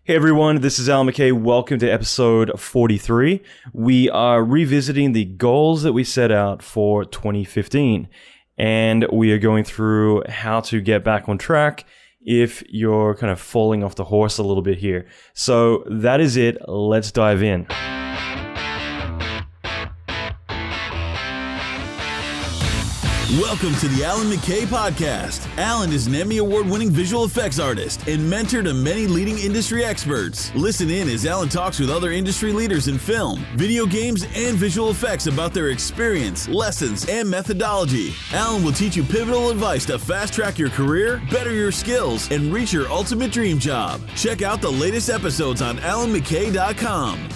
Hey everyone, this is Alan McKay. Welcome to episode 43. We are revisiting the goals that we set out for 2015, and we are going through how to get back on track if you're kind of falling off the horse a little bit here. So that is it. Let's dive in. Welcome to the Alan McKay Podcast. Alan is an Emmy Award-winning visual effects artist and mentor to many leading industry experts. Listen in as Alan talks with other industry leaders in film, video games, and visual effects about their experience, lessons, and methodology. Alan will teach you pivotal advice to fast-track your career, better your skills, and reach your ultimate dream job. Check out the latest episodes on alanmckay.com.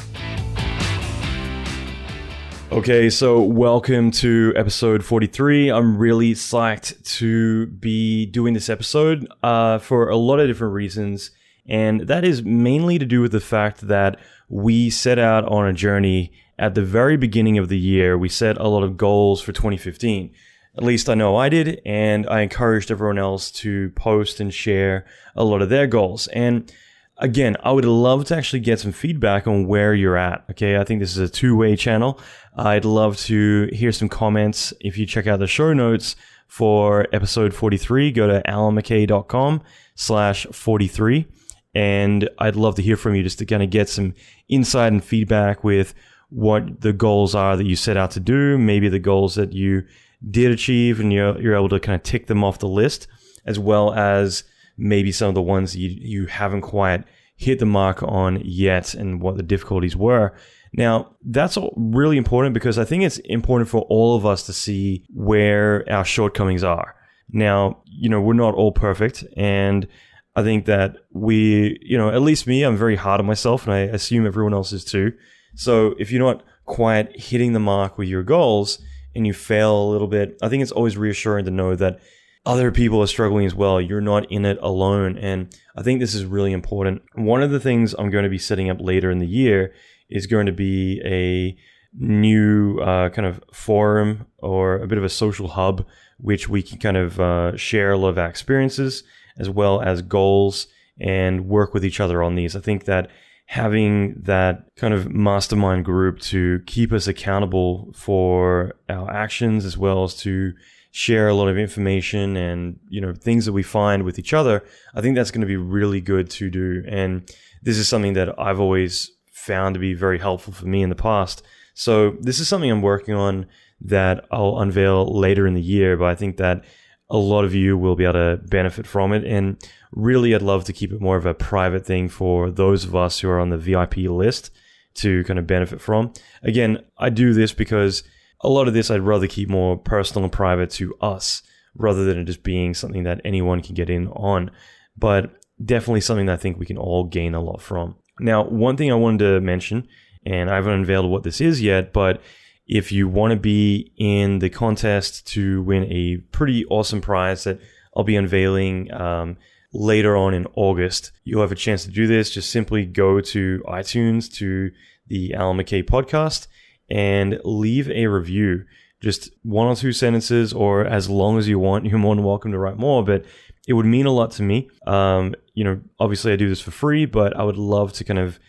Okay, so welcome to episode 43. I'm really psyched to be doing this episode for a lot of different reasons, and that is mainly to do with the fact that we set out on a journey at the very beginning of the year. We set a lot of goals for 2015. At least I know I did, and I encouraged everyone else to post and share a lot of their goals. And again, I would love to actually get some feedback on where you're at. Okay, I think this is a two-way channel. I'd love to hear some comments. If you check out the show notes for episode 43, go to alanmckay.com/43. And I'd love to hear from you just to kind of get some insight and feedback with what the goals are that you set out to do, maybe the goals that you did achieve and you're able to kind of tick them off the list, as well as maybe some of the ones you haven't quite hit the mark on yet and what the difficulties were. Now, that's really important because I think it's important for all of us to see where our shortcomings are. Now, we're not all perfect, and I think that at least me, I'm very hard on myself, and I assume everyone else is too. So if you're not quite hitting the mark with your goals and you fail a little bit, I think it's always reassuring to know that other people are struggling as well. You're not in it alone. And I think this is really important. One of the things I'm going to be setting up later in the year is going to be a new kind of forum or a bit of a social hub, which we can kind of share a lot of our experiences as well as goals and work with each other on these. I think that having that kind of mastermind group to keep us accountable for our actions as well as to share a lot of information and, things that we find with each other, I think that's going to be really good to do. And this is something that I've always found to be very helpful for me in the past. So this is something I'm working on that I'll unveil later in the year, but I think that a lot of you will be able to benefit from it. And really, I'd love to keep it more of a private thing for those of us who are on the VIP list to kind of benefit from. Again, I do this because a lot of this I'd rather keep more personal and private to us rather than it just being something that anyone can get in on. But definitely something that I think we can all gain a lot from. Now, one thing I wanted to mention, and I haven't unveiled what this is yet, but if you want to be in the contest to win a pretty awesome prize that I'll be unveiling later on in August, you'll have a chance to do this. Just simply go to iTunes, to the Alan McKay podcast, and leave a review. Just one or two sentences, or as long as you want. You're more than welcome to write more, but it would mean a lot to me. Obviously I do this for free, but I would love to kind of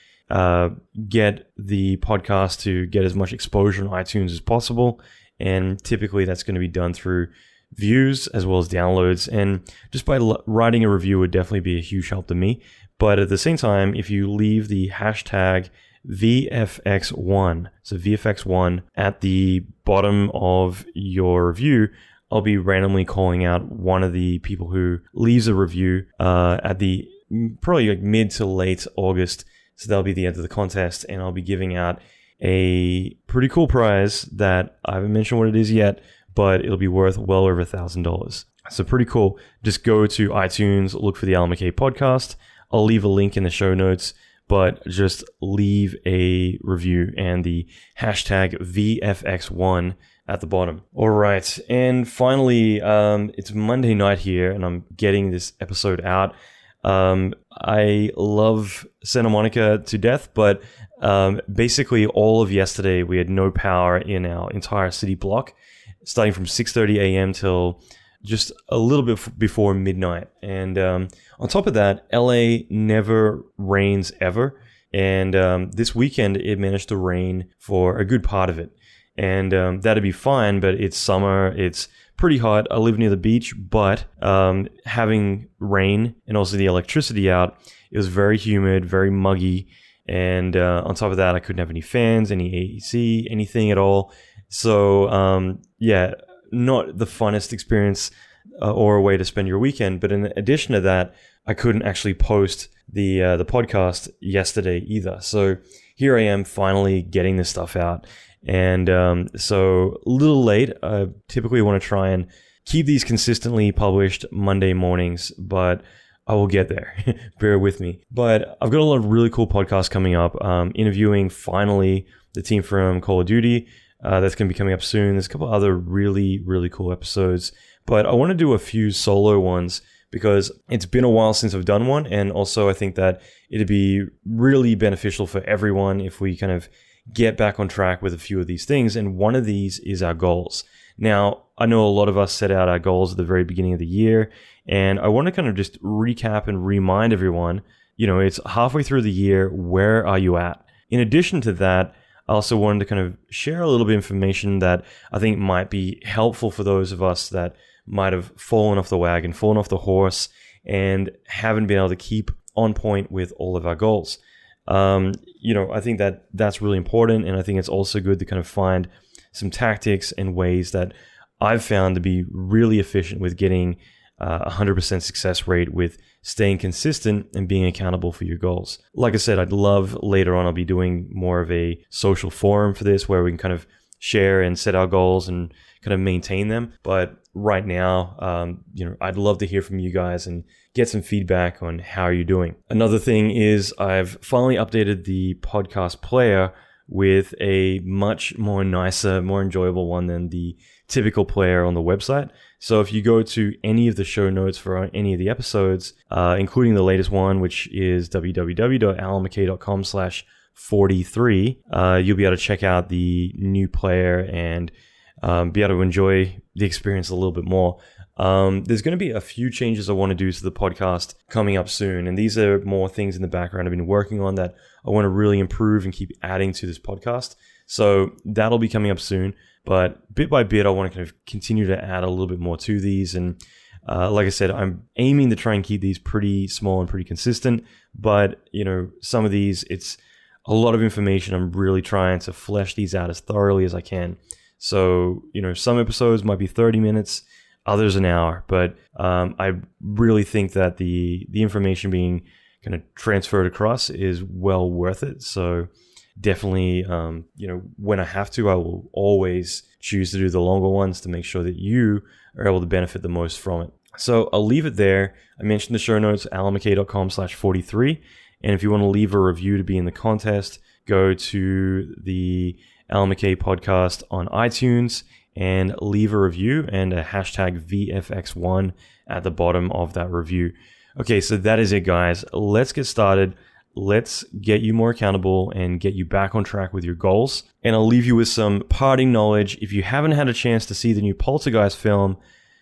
get the podcast to get as much exposure on iTunes as possible. And typically that's going to be done through views as well as downloads. And just by writing a review would definitely be a huge help to me. But at the same time, if you leave the hashtag VFX1, so VFX1 at the bottom of your review, I'll be randomly calling out one of the people who leaves a review at the probably like mid to late August. So that'll be the end of the contest, and I'll be giving out a pretty cool prize that I haven't mentioned what it is yet, but it'll be worth well over $1,000. So pretty cool. Just go to iTunes, look for the Alan McKay podcast. I'll leave a link in the show notes, but just leave a review and the hashtag VFX1 at the bottom. All right. And finally, it's Monday night here, and I'm getting this episode out. I love Santa Monica to death, but basically all of yesterday we had no power in our entire city block, starting from 6:30 a.m. till just a little bit before midnight. And On top of that, LA never rains ever. And this weekend, it managed to rain for a good part of it. And that'd be fine, but it's summer, it's pretty hot. I live near the beach, but having rain and also the electricity out, it was very humid, very muggy. And on top of that, I couldn't have any fans, any AC, anything at all. So yeah, not the funnest experience or a way to spend your weekend. But in addition to that, I couldn't actually post the podcast yesterday either. So here I am finally getting this stuff out. And so a little late. I typically want to try and keep these consistently published Monday mornings, but I will get there. Bear with me. But I've got a lot of really cool podcasts coming up. Interviewing finally the team from Call of Duty. That's going to be coming up soon. There's a couple other really, really cool episodes. But I want to do a few solo ones because it's been a while since I've done one. And also I think that it'd be really beneficial for everyone if we kind of get back on track with a few of these things. And one of these is our goals. Now, I know a lot of us set out our goals at the very beginning of the year, and I want to kind of just recap and remind everyone, it's halfway through the year, where are you at? In addition to that, I also wanted to kind of share a little bit of information that I think might be helpful for those of us that might have fallen off the wagon, fallen off the horse, and haven't been able to keep on point with all of our goals. I think that that's really important, and I think it's also good to kind of find some tactics and ways that I've found to be really efficient with getting 100% success rate with staying consistent and being accountable for your goals. Like I said, I'd love later on, I'll be doing more of a social forum for this where we can kind of share and set our goals and kind of maintain them. But right now, I'd love to hear from you guys and get some feedback on how you're doing. Another thing is I've finally updated the podcast player with a much more nicer, more enjoyable one than the typical player on the website. So if you go to any of the show notes for any of the episodes, including the latest one, which is www.alanmckay.com/43, you'll be able to check out the new player and be able to enjoy the experience a little bit more. There's going to be a few changes I want to do to the podcast coming up soon. And these are more things in the background I've been working on that I want to really improve and keep adding to this podcast. So that'll be coming up soon. But bit by bit, I want to kind of continue to add a little bit more to these. And like I said, I'm aiming to try and keep these pretty small and pretty consistent. But, some of these, it's a lot of information. I'm really trying to flesh these out as thoroughly as I can. So, some episodes might be 30 minutes, others an hour. But I really think that the information being kind of transferred across is well worth it. So definitely, when I have to, I will always choose to do the longer ones to make sure that you are able to benefit the most from it. So I'll leave it there. I mentioned the show notes, alanmckay.com/43. And if you want to leave a review to be in the contest, go to the Alan McKay podcast on iTunes and leave a review and a hashtag VFX1 at the bottom of that review. Okay, so that is it, guys. Let's get started. Let's get you more accountable and get you back on track with your goals. And I'll leave you with some parting knowledge. If you haven't had a chance to see the new Poltergeist film,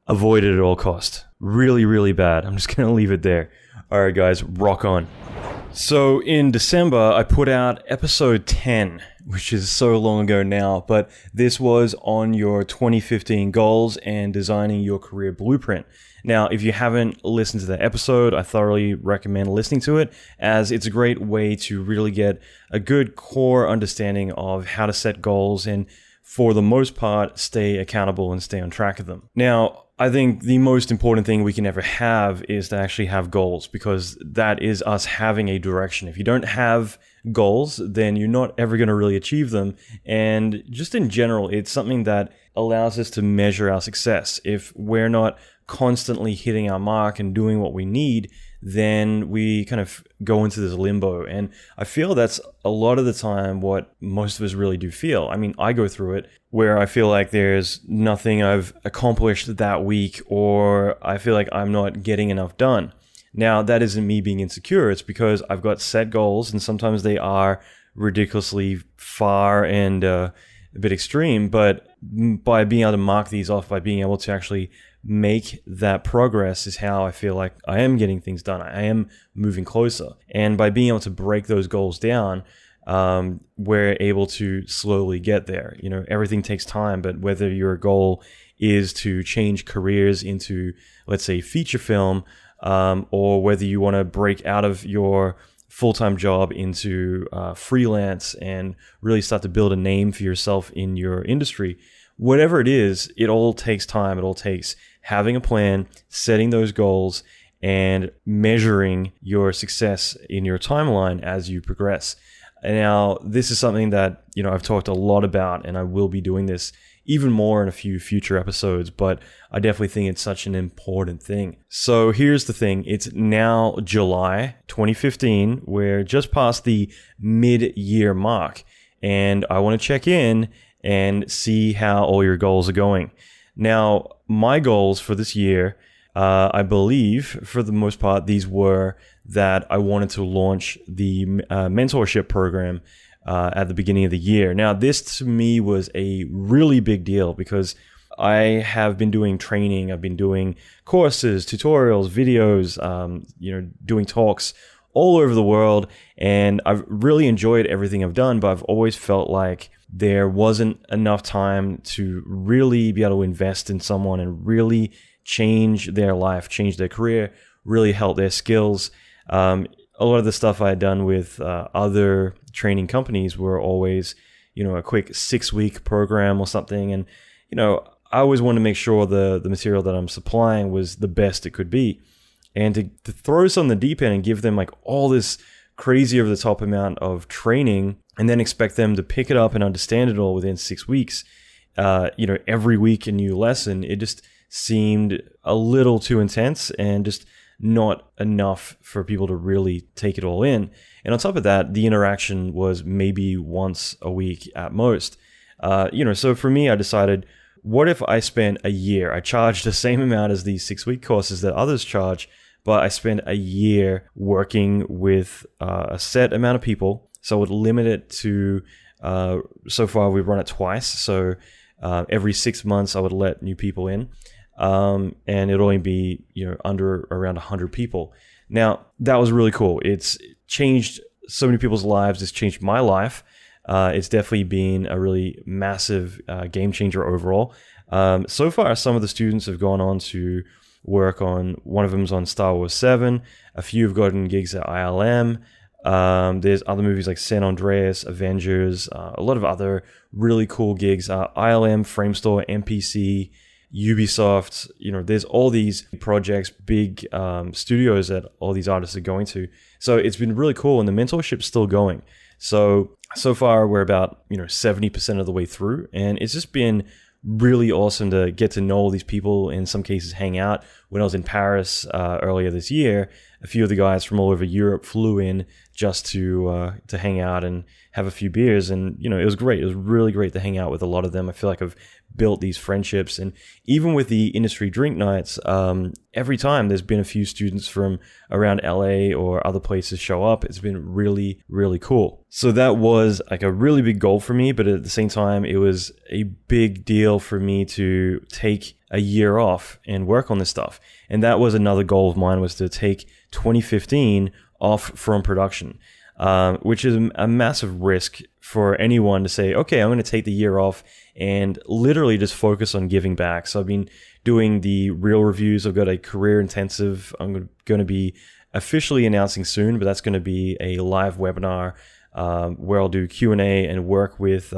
avoid it at all cost. Really, really bad. I'm just going to leave it there. All right, guys, rock on. So in December, I put out episode 10, which is so long ago now, but this was on your 2015 goals and designing your career blueprint. Now, if you haven't listened to that episode, I thoroughly recommend listening to it, as it's a great way to really get a good core understanding of how to set goals and, for the most part, stay accountable and stay on track of them. Now, I think the most important thing we can ever have is to actually have goals, because that is us having a direction. If you don't have goals, then you're not ever going to really achieve them. And just in general, it's something that allows us to measure our success. If we're not constantly hitting our mark and doing what we need, then we kind of go into this limbo. And I feel that's a lot of the time what most of us really do feel. I mean, I go through it where I feel like there's nothing I've accomplished that week, or I feel like I'm not getting enough done. Now, that isn't me being insecure. It's because I've got set goals, and sometimes they are ridiculously far and a bit extreme. But by being able to mark these off, by being able to actually make that progress is how I feel like I am getting things done. I am moving closer. And by being able to break those goals down, we're able to slowly get there. Everything takes time, but whether your goal is to change careers into, let's say, feature film, or whether you want to break out of your full-time job into freelance and really start to build a name for yourself in your industry, whatever it is, it all takes time. It all takes having a plan, setting those goals, and measuring your success in your timeline as you progress. And now, this is something that, I've talked a lot about, and I will be doing this even more in a few future episodes, but I definitely think it's such an important thing. So here's the thing. It's now July 2015. We're just past the mid-year mark, and I want to check in and see how all your goals are going. Now, my goals for this year, I believe, for the most part, these were that I wanted to launch the mentorship program at the beginning of the year. Now, this to me was a really big deal because I have been doing training. I've been doing courses, tutorials, videos, doing talks all over the world. And I've really enjoyed everything I've done, but I've always felt like there wasn't enough time to really be able to invest in someone and really change their life, change their career, really help their skills. A lot of the stuff I had done with other training companies were always, a quick 6-week program or something. And, I always wanted to make sure the material that I'm supplying was the best it could be. And to throw us on the deep end and give them like all this crazy over the top amount of training and then expect them to pick it up and understand it all within 6 weeks, every week a new lesson, it just seemed a little too intense and just not enough for people to really take it all in. And on top of that, the interaction was maybe once a week at most. So for me, I decided, what if I spent a year? I charged the same amount as these 6-week courses that others charge, but I spent a year working with a set amount of people. So I would limit it to, so far we've run it twice. So every 6 months I would let new people in. And it'd only be, under around 100 people. Now, that was really cool. It's changed so many people's lives. It's changed my life. It's definitely been a really massive game changer overall. So far, some of the students have gone on to work on, one of them's on Star Wars 7. A few have gotten gigs at ILM. There's other movies like San Andreas, Avengers, a lot of other really cool gigs. ILM, Framestore, MPC, Ubisoft, there's all these projects, big studios that all these artists are going to. So it's been really cool, and the mentorship's still going. So far we're about 70% of the way through, and it's just been really awesome to get to know all these people, in some cases hang out. When I was in Paris earlier this year, a few of the guys from all over Europe flew in just to hang out and have a few beers, and it was great. It was really great to hang out with a lot of them. I feel like I've built these friendships, and even with the industry drink nights, every time there's been a few students from around LA or other places show up. It's been really, really cool. So that was like a really big goal for me, but at the same time, it was a big deal for me to take a year off and work on this stuff. And that was another goal of mine, was to take 2015 off from production, which is a massive risk for anyone to say, okay, I'm going to take the year off and literally just focus on giving back. So I've been doing the real reviews. I've got a career intensive I'm going to be officially announcing soon, but that's going to be a live webinar where I'll do Q&A and work with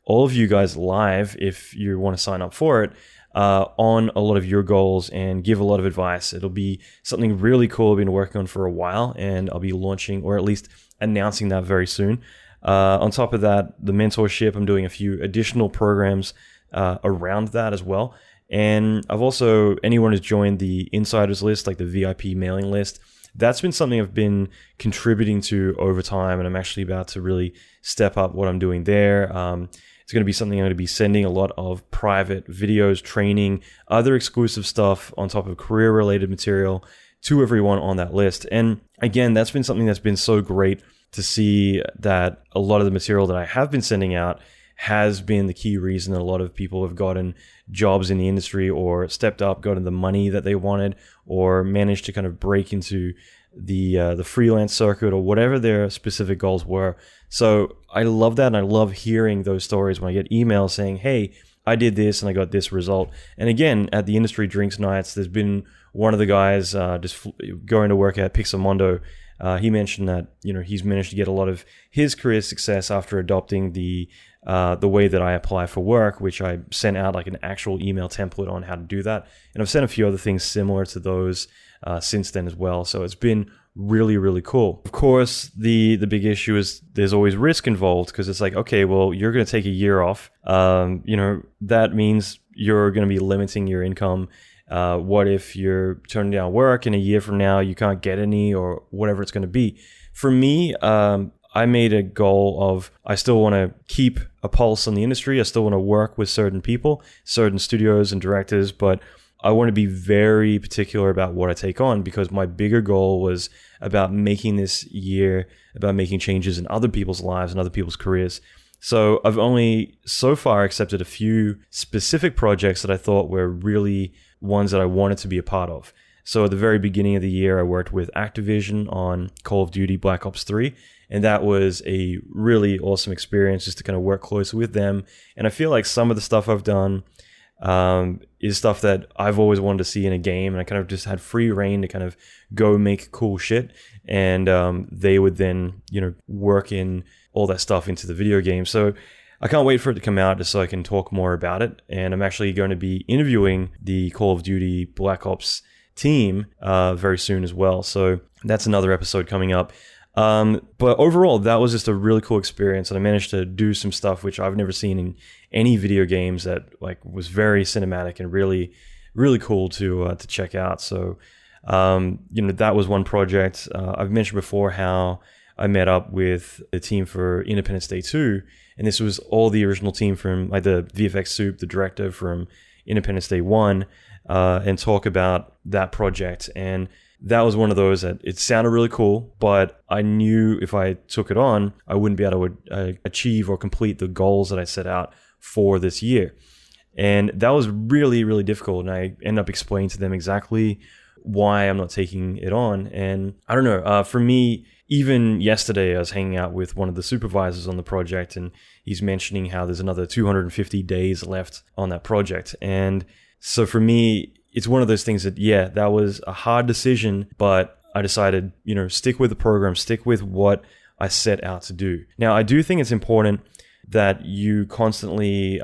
all of you guys live if you want to sign up for it. On a lot of your goals and give a lot of advice. It'll be something really cool I've been working on for a while, and I'll be launching, or at least announcing, that very soon. On top of that, the mentorship, I'm doing a few additional programs around that as well. And I've also, anyone who's joined the insiders list, like the VIP mailing list, that's been something I've been contributing to over time, and I'm actually about to really step up what I'm doing there. It's going to be something I'm going to be sending a lot of private videos, training, other exclusive stuff on top of career-related material to everyone on that list. And again, that's been something that's been so great to see, that a lot of the material that I have been sending out has been the key reason that a lot of people have gotten jobs in the industry or stepped up, gotten the money that they wanted, or managed to kind of break into the freelance circuit or whatever their specific goals were. So I love that, and I love hearing those stories when I get emails saying, hey, I did this and I got this result. And again, at the industry drinks nights, there's been one of the guys just going to work at Pixelmondo. He mentioned that he's managed to get a lot of his career success after adopting the way that I apply for work, which I sent out like an actual email template on how to do that. And I've sent a few other things similar to those since then as well. So it's been really, really cool. Of course, the big issue is there's always risk involved, because it's like, okay, well, you're going to take a year off. That means you're going to be limiting your income. What if you're turning down work and a year from now you can't get any, or whatever it's going to be? For me, I made a goal of, I still want to keep a pulse on the industry. I still want to work with certain people, certain studios and directors, but I want to be very particular about what I take on, because my bigger goal was about making this year, about making changes in other people's lives and other people's careers. So I've only so far accepted a few specific projects that I thought were really ones that I wanted to be a part of. So at the very beginning of the year, I worked with Activision on Call of Duty Black Ops 3, and that was a really awesome experience just to kind of work closely with them. And I feel like some of the stuff I've done is stuff that I've always wanted to see in a game, and I kind of just had free reign to kind of go make cool shit, and they would then work in all that stuff into the video game. So I can't wait for it to come out just so I can talk more about it. And I'm actually going to be interviewing the Call of Duty Black Ops team very soon as well. So that's another episode coming up. But overall, that was just a really cool experience, and I managed to do some stuff which I've never seen in any video games that was very cinematic and really, really cool to check out. So, that was one project. I've mentioned before how I met up with the team for Independence Day 2, and this was all the original team from the VFX Soup, the director from Independence Day 1, and talk about that project. And that was one of those that it sounded really cool, but I knew if I took it on, I wouldn't be able to achieve or complete the goals that I set out for this year. And that was really, really difficult. And I ended up explaining to them exactly why I'm not taking it on. And I don't know, for me, even yesterday, I was hanging out with one of the supervisors on the project, and he's mentioning how there's another 250 days left on that project. And so for me, it's one of those things that, yeah, that was a hard decision, but I decided, stick with the program, stick with what I set out to do. Now, I do think it's important that you constantly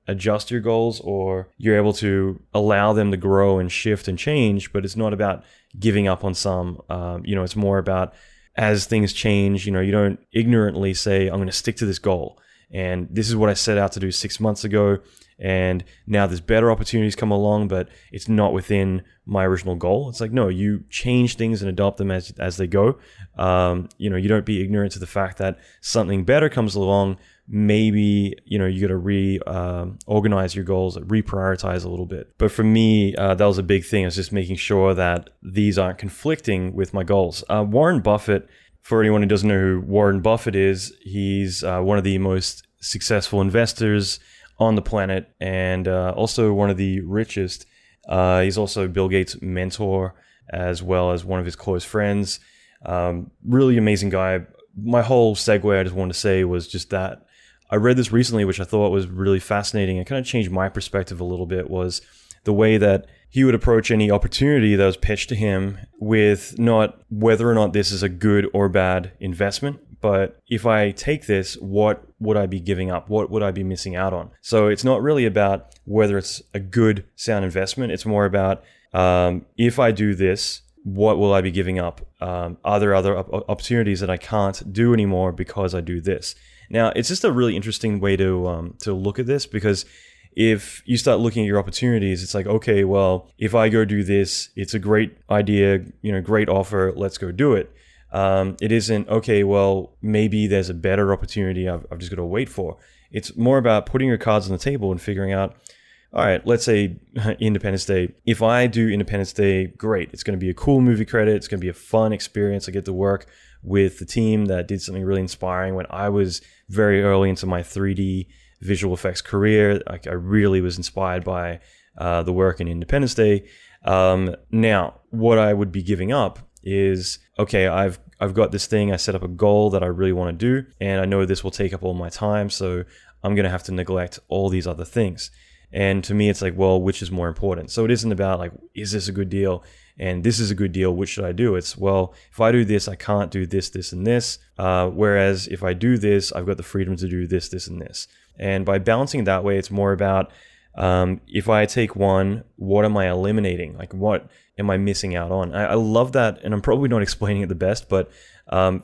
adjust your goals, or you're able to allow them to grow and shift and change, but it's not about giving up on some. It's more about, as things change, you don't ignorantly say, I'm going to stick to this goal, and this is what I set out to do 6 months ago, and now there's better opportunities come along, but it's not within my original goal. It's like, no, you change things and adopt them as they go. You don't be ignorant to the fact that something better comes along. Maybe, you got to organize your goals, reprioritize a little bit. But for me, that was a big thing. I was just making sure that these aren't conflicting with my goals. Warren Buffett, for anyone who doesn't know who Warren Buffett is, he's one of the most successful investors on the planet, and also one of the richest. He's also Bill Gates' mentor, as well as one of his close friends. Really amazing guy. My whole segue I just wanted to say was just that I read this recently, which I thought was really fascinating. It kind of changed my perspective a little bit, was the way that he would approach any opportunity that was pitched to him with not whether or not this is a good or bad investment, but if I take this, what would I be giving up? What would I be missing out on? So it's not really about whether it's a good, sound investment. It's more about if I do this, what will I be giving up? Are there other opportunities that I can't do anymore because I do this? Now, it's just a really interesting way to look at this, because if you start looking at your opportunities, it's like, okay, well, if I go do this, it's a great idea, great offer, let's go do it. It isn't, okay, well, maybe there's a better opportunity I've just got to wait for. It's more about putting your cards on the table and figuring out, all right, let's say Independence Day. If I do Independence Day, great. It's going to be a cool movie credit. It's going to be a fun experience. I get to work with the team that did something really inspiring when I was very early into my 3D visual effects career. Like, I really was inspired by the work in Independence Day. Now, what I would be giving up is, okay, I've got this thing, I set up a goal that I really want to do, and I know this will take up all my time, so I'm going to have to neglect all these other things. And to me, it's like, well, which is more important? So it isn't about like, is this a good deal? And this is a good deal, which should I do? It's, well, if I do this, I can't do this, this, and this. Whereas if I do this, I've got the freedom to do this, this, and this. And by balancing it that way, it's more about, if I take one, what am I eliminating? Like, what am I missing out on? I love that, and I'm probably not explaining it the best, but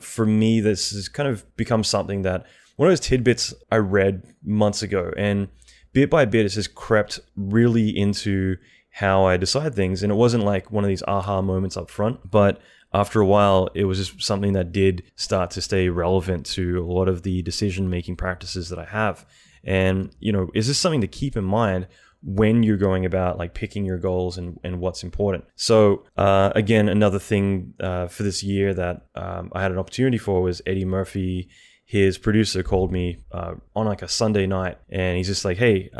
for me, this has kind of become something that, one of those tidbits I read months ago, and bit by bit, it's just crept really into how I decide things. And it wasn't like one of these aha moments up front, but after a while, it was just something that did start to stay relevant to a lot of the decision-making practices that I have. And, is this something to keep in mind when you're going about like picking your goals and what's important? So again, another thing for this year that I had an opportunity for was Eddie Murphy. His producer called me on like a Sunday night, and he's just like, hey,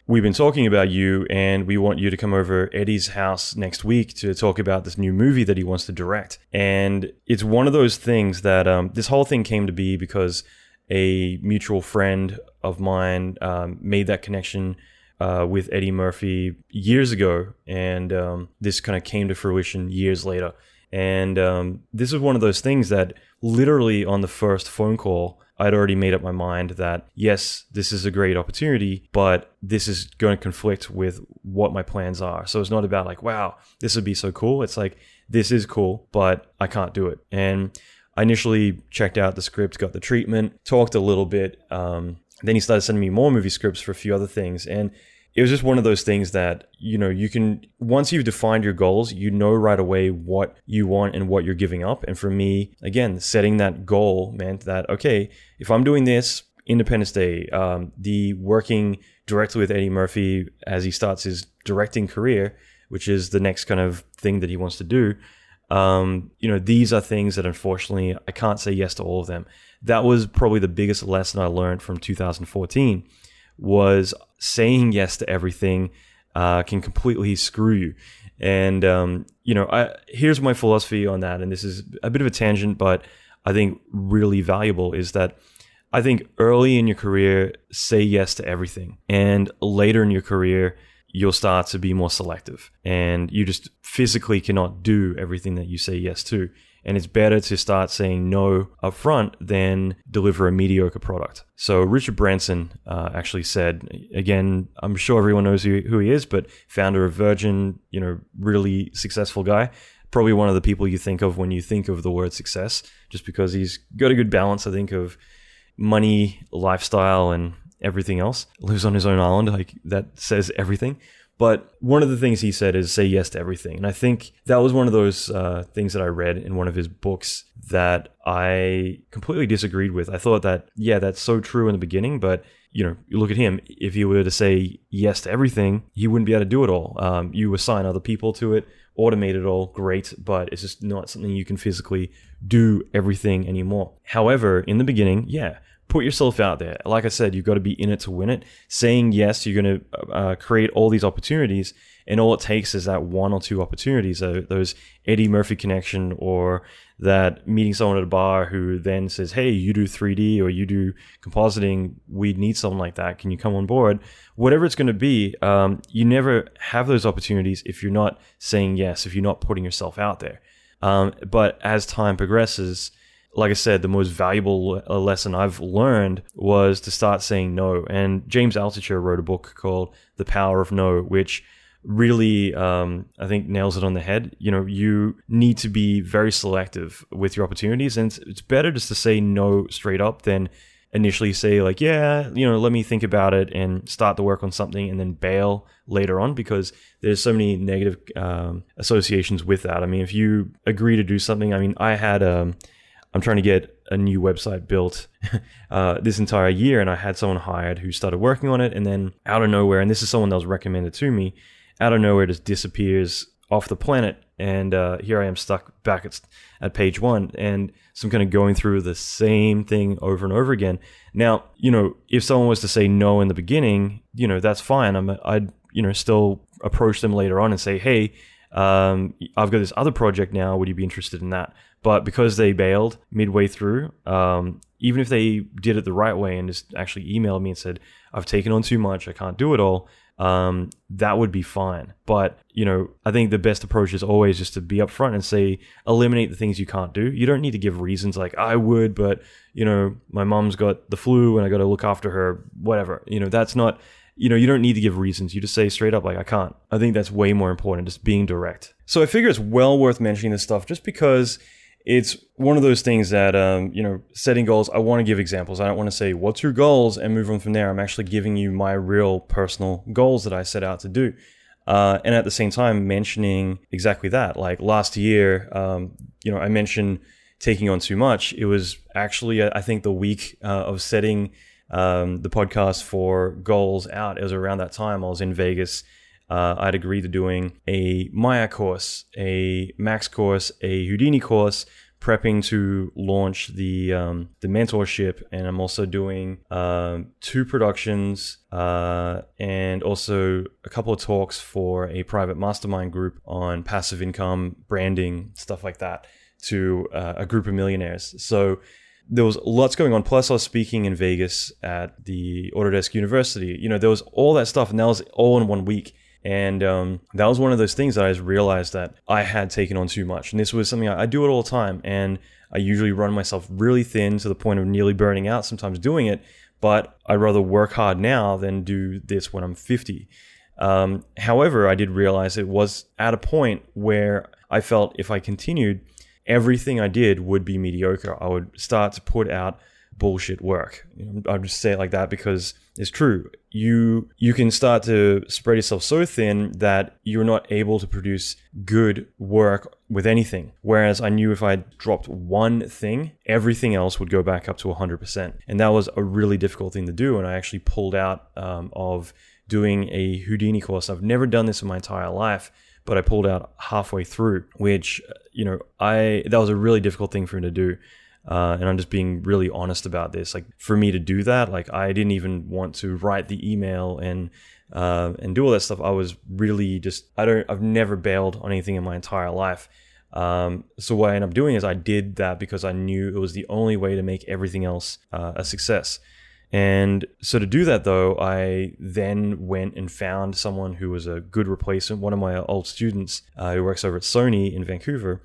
we've been talking about you, and we want you to come over Eddie's house next week to talk about this new movie that he wants to direct. And it's one of those things that this whole thing came to be because a mutual friend of mine made that connection with Eddie Murphy years ago, and this kind of came to fruition years later. And this is one of those things that literally on the first phone call, I'd already made up my mind that, yes, this is a great opportunity, but this is going to conflict with what my plans are. So it's not about like, wow, this would be so cool. It's like, this is cool, but I can't do it. And I initially checked out the script, got the treatment, talked a little bit. Then he started sending me more movie scripts for a few other things. And it was just one of those things that, you can, once you've defined your goals, right away what you want and what you're giving up. And for me, again, setting that goal meant that, okay, if I'm doing this, Independence Day, the working directly with Eddie Murphy as he starts his directing career, which is the next kind of thing that he wants to do, these are things that unfortunately I can't say yes to all of them. That was probably the biggest lesson I learned from 2014, was saying yes to everything can completely screw you. And, here's my philosophy on that. And this is a bit of a tangent, but I think really valuable, is that I think early in your career, say yes to everything. And later in your career, you'll start to be more selective, and you just physically cannot do everything that you say yes to. And it's better to start saying no up front than deliver a mediocre product. So Richard Branson actually said, again, I'm sure everyone knows who he is, but founder of Virgin, really successful guy. Probably one of the people you think of when you think of the word success, just because he's got a good balance, I think, of money, lifestyle, and everything else. Lives on his own island, like that says everything. But one of the things he said is say yes to everything. And I think that was one of those things that I read in one of his books that I completely disagreed with. I thought that, yeah, that's so true in the beginning, but you look at him. If he were to say yes to everything, he wouldn't be able to do it all. You assign other people to it, automate it all, great, but it's just not something you can physically do everything anymore. However, in the beginning, yeah, put yourself out there. Like I said, you've got to be in it to win it. Saying yes, you're going to create all these opportunities, and all it takes is that one or two opportunities, those Eddie Murphy connection, or that meeting someone at a bar who then says, hey, you do 3D or you do compositing, we need someone like that. Can you come on board? Whatever it's going to be, you never have those opportunities if you're not saying yes, if you're not putting yourself out there. But as time progresses, like I said, the most valuable lesson I've learned was to start saying no. And James Altucher wrote a book called The Power of No, which really, I think, nails it on the head. You need to be very selective with your opportunities. And it's better just to say no straight up than initially say like, yeah, let me think about it and start to work on something and then bail later on, because there's so many negative associations with that. I mean, if you agree to do something, I had... I'm trying to get a new website built this entire year, and I had someone hired who started working on it, and then out of nowhere, and this is someone that was recommended to me, out of nowhere just disappears off the planet, And here I am stuck back at page 1. And so I'm kind of going through the same thing over and over again. Now, if someone was to say no in the beginning, that's fine. I'd still approach them later on and say, hey, I've got this other project now. Would you be interested in that? But because they bailed midway through, even if they did it the right way and just actually emailed me and said, I've taken on too much, I can't do it all, that would be fine. But, I think the best approach is always just to be upfront and say, eliminate the things you can't do. You don't need to give reasons like, I would, but, my mom's got the flu and I got to look after her, whatever. That's not, you don't need to give reasons. You just say straight up, like, I can't. I think that's way more important, just being direct. So I figure it's well worth mentioning this stuff just because it's one of those things that, setting goals, I want to give examples. I don't want to say, what's your goals, and move on from there. I'm actually giving you my real personal goals that I set out to do. And at the same time, mentioning exactly that. Like last year, I mentioned taking on too much. It was actually, I think, the week of setting the podcast for goals out. It was around that time. I was in Vegas. I'd agreed to doing a Maya course, a Max course, a Houdini course, prepping to launch the mentorship, and I'm also doing 2 productions and also a couple of talks for a private mastermind group on passive income, branding, stuff like that, to a group of millionaires. So there was lots going on. Plus, I was speaking in Vegas at the Autodesk University. There was all that stuff, and that was all in 1 week. And that was one of those things that I just realized that I had taken on too much. And this was something I do it all the time. And I usually run myself really thin to the point of nearly burning out, sometimes doing it. But I'd rather work hard now than do this when I'm 50. However, I did realize it was at a point where I felt if I continued, everything I did would be mediocre. I would start to put out bullshit work. I'll just say it like that because it's true. You can start to spread yourself so thin that you're not able to produce good work with anything. Whereas I knew if I dropped one thing, everything else would go back up to 100%. And that was a really difficult thing to do. And I actually pulled out of doing a Houdini course. I've never done this in my entire life, but I pulled out halfway through, which, that was a really difficult thing for me to do. And I'm just being really honest about this. Like for me to do that, like I didn't even want to write the email and do all that stuff. I was really I've never bailed on anything in my entire life. So what I ended up doing is I did that because I knew it was the only way to make everything else a success. And so to do that though, I then went and found someone who was a good replacement. One of my old students who works over at Sony in Vancouver.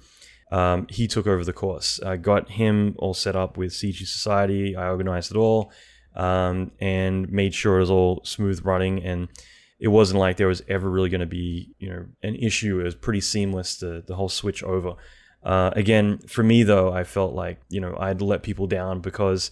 He took over the course. I got him all set up with CG Society. I organized it all and made sure it was all smooth running. And it wasn't like there was ever really going to be, an issue. It was pretty seamless, the whole switch over. Again, for me though, I felt like, I had to let people down because,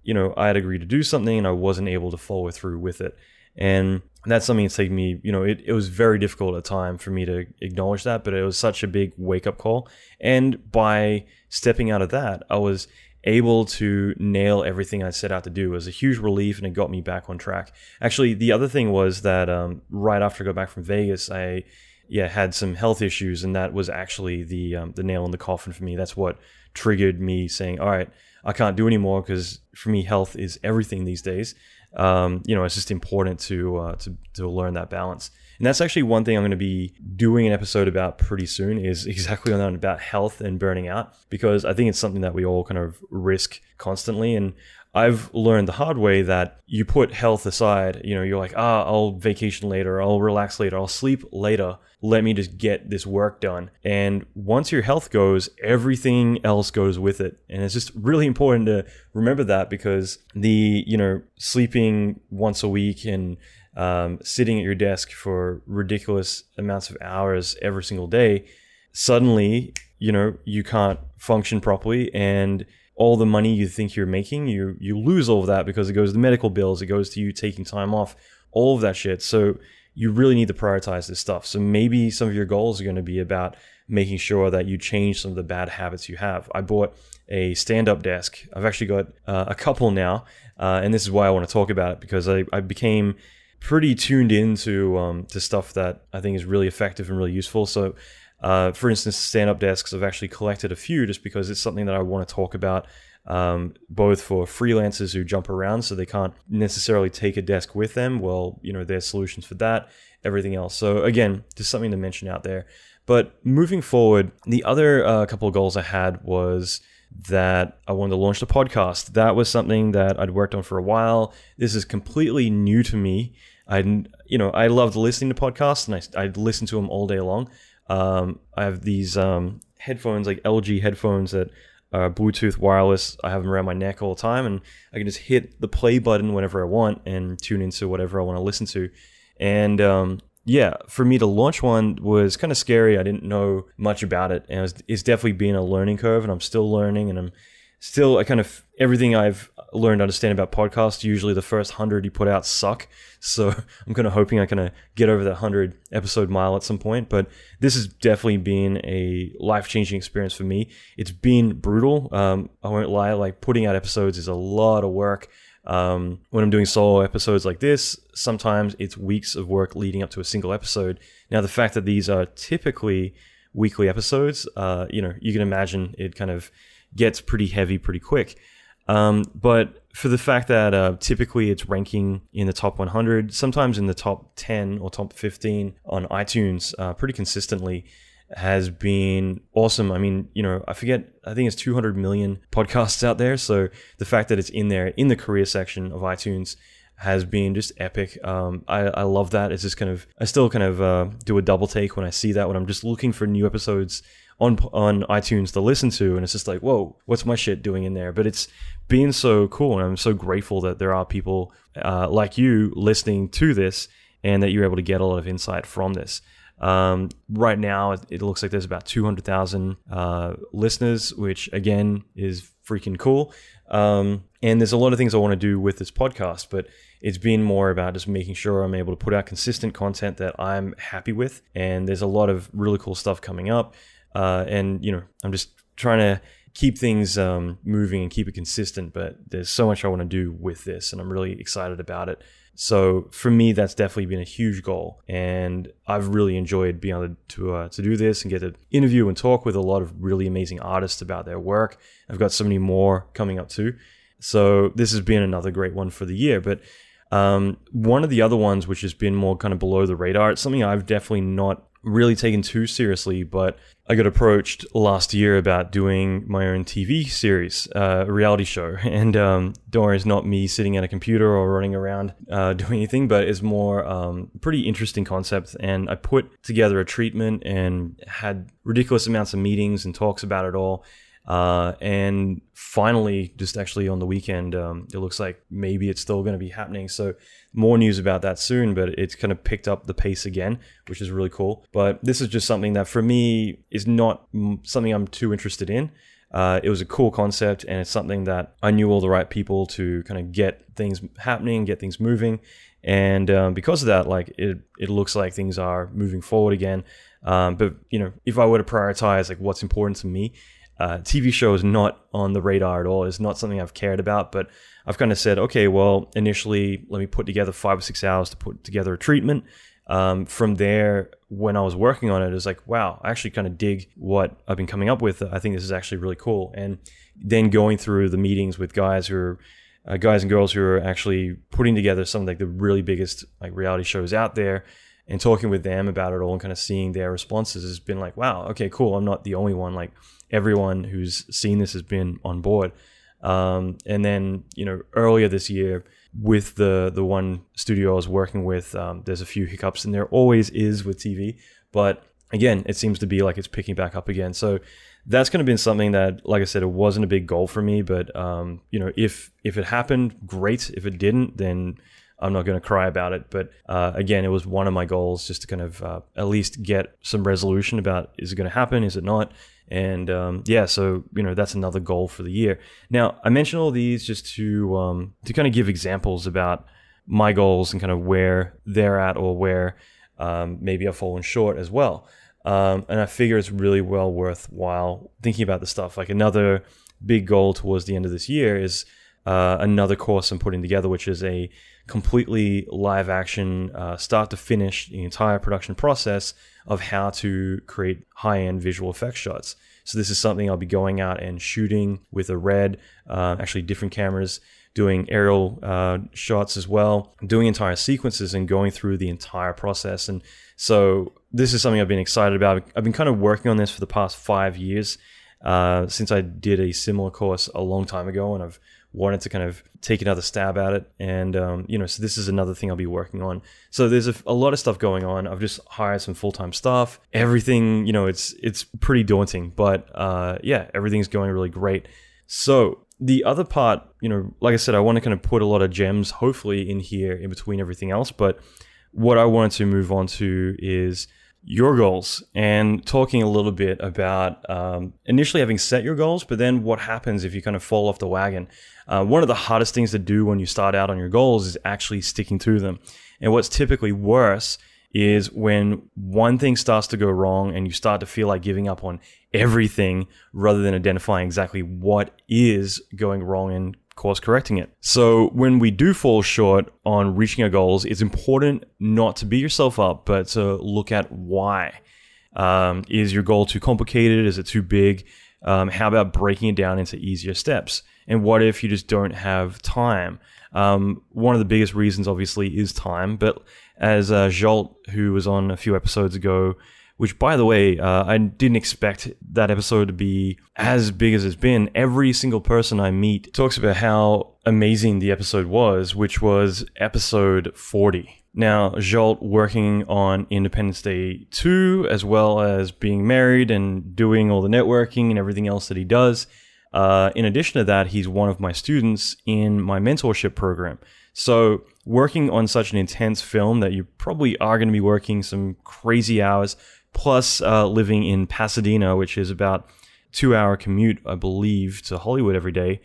I had agreed to do something and I wasn't able to follow through with it. And that's something that's taken me, it was very difficult at the time for me to acknowledge that, but it was such a big wake-up call. And by stepping out of that, I was able to nail everything I set out to do. It was a huge relief and it got me back on track. Actually, the other thing was that right after I got back from Vegas, I had some health issues, and that was actually the nail in the coffin for me. That's what triggered me saying, all right, I can't do anymore, because for me, health is everything these days. It's just important to learn that balance. And that's actually one thing I'm going to be doing an episode about pretty soon, is exactly on that, about health and burning out, because I think it's something that we all kind of risk constantly. And I've learned the hard way that you put health aside, you're like, I'll vacation later, I'll relax later, I'll sleep later. Let me just get this work done. And once your health goes, everything else goes with it. And it's just really important to remember that, because the, sleeping once a week and sitting at your desk for ridiculous amounts of hours every single day, suddenly, you can't function properly, and all the money you think you're making, you lose all of that, because it goes to medical bills, it goes to you taking time off, all of that shit. So you really need to prioritize this stuff. So maybe some of your goals are going to be about making sure that you change some of the bad habits you have. I bought a stand-up desk. I've actually got a couple now, and this is why I want to talk about it, because I became pretty tuned into to stuff that I think is really effective and really useful. So For instance, stand-up desks, I've actually collected a few just because it's something that I want to talk about, both for freelancers who jump around so they can't necessarily take a desk with them. Well, there's solutions for that, everything else. So again, just something to mention out there. But moving forward, the other couple of goals I had was that I wanted to launch the podcast. That was something that I'd worked on for a while. This is completely new to me. I loved listening to podcasts, and I'd listen to them all day long. I have these headphones, like LG headphones that are Bluetooth wireless. I have them around my neck all the time, and I can just hit the play button whenever I want and tune into whatever I want to listen to. And for me to launch one was kind of scary. I didn't know much about it, and it's definitely been a learning curve, and I'm still learning, and everything I've learned to understand about podcasts, usually the first 100 you put out suck. So I'm kind of hoping I can get over that 100 episode mile at some point. But this has definitely been a life-changing experience for me. It's been brutal. I won't lie, like putting out episodes is a lot of work. When I'm doing solo episodes like this, sometimes it's weeks of work leading up to a single episode. Now, the fact that these are typically weekly episodes, you can imagine it kind of gets pretty heavy pretty quick. But for the fact that typically it's ranking in the top 100, sometimes in the top 10 or top 15 on iTunes pretty consistently, has been awesome. I mean, I think it's 200 million podcasts out there. So the fact that it's in there in the career section of iTunes has been just epic. I love that. It's just I still do a double take when I see that, when I'm just looking for new episodes on iTunes to listen to, and it's just like, whoa, what's my shit doing in there? But it's been so cool, and I'm so grateful that there are people like you listening to this, and that you're able to get a lot of insight from this. Right now, it looks like there's about 200,000 listeners, which again is freaking cool. And there's a lot of things I want to do with this podcast, but it's been more about just making sure I'm able to put out consistent content that I'm happy with. And there's a lot of really cool stuff coming up. And I'm just trying to keep things moving and keep it consistent, but there's so much I want to do with this, and I'm really excited about it. So for me, that's definitely been a huge goal, and I've really enjoyed being able to do this and get to interview and talk with a lot of really amazing artists about their work. I've got so many more coming up too. So this has been another great one for the year. But one of the other ones, which has been more kind of below the radar, it's something I've definitely not really taken too seriously, but I got approached last year about doing my own TV series, a reality show. And don't worry, it's not me sitting at a computer or running around doing anything, but it's more pretty interesting concept. And I put together a treatment and had ridiculous amounts of meetings and talks about it all. And finally, just actually on the weekend, it looks like maybe it's still going to be happening. So more news about that soon, but it's kind of picked up the pace again, which is really cool. But this is just something that for me is not something I'm too interested in. It was a cool concept, and it's something that I knew all the right people to kind of get things happening, get things moving. And because of that, like it looks like things are moving forward again. But if I were to prioritize like what's important to me, TV show is not on the radar at all. It's not something I've cared about, but I've kind of said, okay, well, initially, let me put together 5 or 6 hours to put together a treatment. From there, when I was working on it, it was like, wow, I actually kind of dig what I've been coming up with. I think this is actually really cool. And then going through the meetings with guys and girls who are actually putting together some of like the really biggest like reality shows out there, and talking with them about it all and kind of seeing their responses has been like, wow, okay, cool. I'm not the only one. Like everyone who's seen this has been on board. And then, earlier this year with the one studio I was working with, there's a few hiccups, and there always is with TV. But again, it seems to be like it's picking back up again. So that's kind of been something that, like I said, it wasn't a big goal for me. But, if it happened, great. If it didn't, then I'm not going to cry about it. But again, it was one of my goals, just to kind of at least get some resolution about, is it going to happen? Is it not? And so that's another goal for the year. Now, I mention all these just to kind of give examples about my goals and kind of where they're at, or where maybe I've fallen short as well. And I figure it's really well worthwhile thinking about the stuff. Like another big goal towards the end of this year is another course I'm putting together, which is a completely live action, start to finish, the entire production process of how to create high-end visual effects shots. So this is something I'll be going out and shooting with a Red, actually different cameras, doing aerial shots as well, doing entire sequences and going through the entire process. And so this is something I've been excited about. I've been kind of working on this for the past 5 years, since I did a similar course a long time ago, and I've wanted to kind of take another stab at it. And, so this is another thing I'll be working on. So there's a lot of stuff going on. I've just hired some full-time staff. Everything, it's pretty daunting, but everything's going really great. So the other part, like I said, I want to kind of put a lot of gems, hopefully, in here in between everything else. But what I wanted to move on to is your goals, and talking a little bit about initially having set your goals, but then what happens if you kind of fall off the wagon. One of the hardest things to do when you start out on your goals is actually sticking to them. And what's typically worse is when one thing starts to go wrong and you start to feel like giving up on everything rather than identifying exactly what is going wrong and course correcting it. So when we do fall short on reaching our goals, it's important not to beat yourself up, but to look at why. Is your goal too complicated? Is it too big? How about breaking it down into easier steps? And what if you just don't have time? One of the biggest reasons, obviously, is time. But as Jolt, who was on a few episodes ago, which, by the way, I didn't expect that episode to be as big as it's been. Every single person I meet talks about how amazing the episode was, which was episode 40. Now, Jolt working on Independence Day 2, as well as being married and doing all the networking and everything else that he does. In addition to that, he's one of my students in my mentorship program. So working on such an intense film that you probably are going to be working some crazy hours, plus living in Pasadena, which is about 2-hour commute, I believe, to Hollywood every day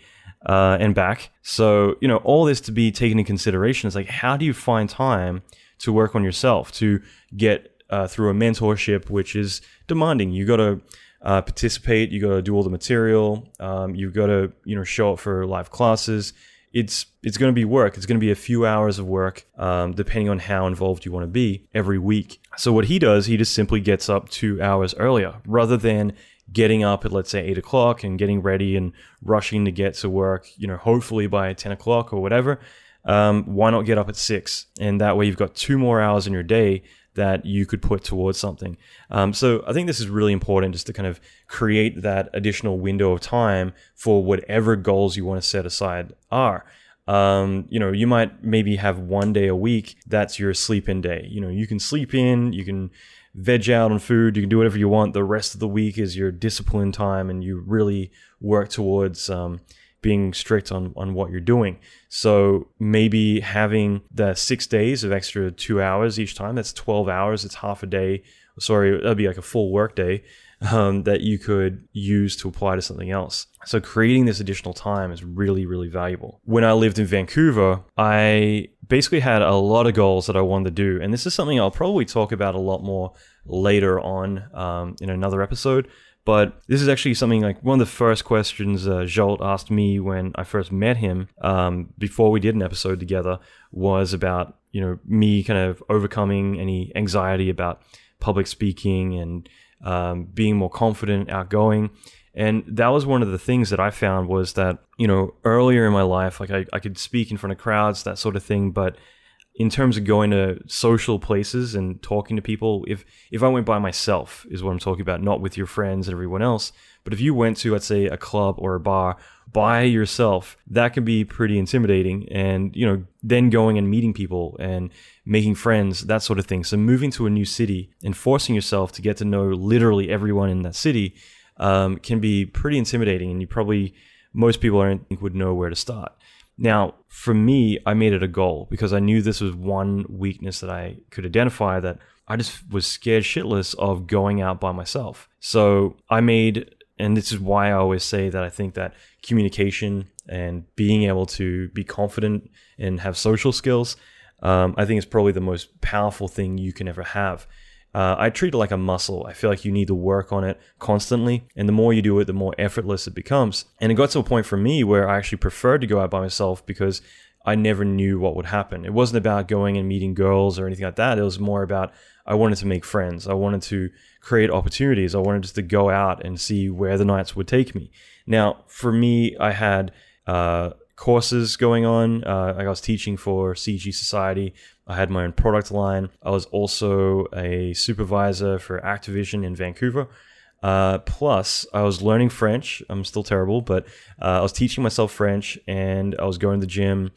and back. So, all this to be taken into consideration is like, how do you find time to work on yourself, to get through a mentorship, which is demanding? You got to participate, you got to do all the material, you got to, show up for live classes. It's going to be work. It's going to be a few hours of work, depending on how involved you want to be every week. So what he does, he just simply gets up 2 hours earlier rather than getting up at, let's say, 8 o'clock and getting ready and rushing to get to work, hopefully by 10 o'clock or whatever. Why not get up at 6? And that way you've got 2 more hours in your day that you could put towards something. So I think this is really important, just to kind of create that additional window of time for whatever goals you want to set aside are. You might maybe have one day a week that's your sleep-in day. You can sleep in, you can veg out on food, you can do whatever you want. The rest of the week is your discipline time, and you really work towards being strict on what you're doing. So maybe having the 6 days of extra 2 hours each time, that's 12 hours, it's half a day. Sorry, that'd be like a full work day that you could use to apply to something else. So creating this additional time is really, really valuable. When I lived in Vancouver, I basically had a lot of goals that I wanted to do. And this is something I'll probably talk about a lot more later on in another episode. But this is actually something like one of the first questions Jolt asked me when I first met him before we did an episode together was about, me kind of overcoming any anxiety about public speaking and being more confident, outgoing. And that was one of the things that I found was that, earlier in my life, like I could speak in front of crowds, that sort of thing. But in terms of going to social places and talking to people, if I went by myself is what I'm talking about, not with your friends and everyone else. But if you went to, let's say, a club or a bar by yourself, that can be pretty intimidating. And, then going and meeting people and making friends, that sort of thing. So moving to a new city and forcing yourself to get to know literally everyone in that city can be pretty intimidating. And most people I don't think would know where to start. Now, for me, I made it a goal because I knew this was one weakness that I could identify, that I just was scared shitless of going out by myself. So I made, and this is why I always say that I think that communication and being able to be confident and have social skills, I think is probably the most powerful thing you can ever have. I treat it like a muscle. I feel like you need to work on it constantly. And the more you do it, the more effortless it becomes. And it got to a point for me where I actually preferred to go out by myself because I never knew what would happen. It wasn't about going and meeting girls or anything like that. It was more about I wanted to make friends. I wanted to create opportunities. I wanted just to go out and see where the nights would take me. Now, for me, I had courses going on. I was teaching for CG Society. I had my own product line. I was also a supervisor for Activision in Vancouver. Plus, I was learning French. I'm still terrible, but I was teaching myself French, and I was going to the gym.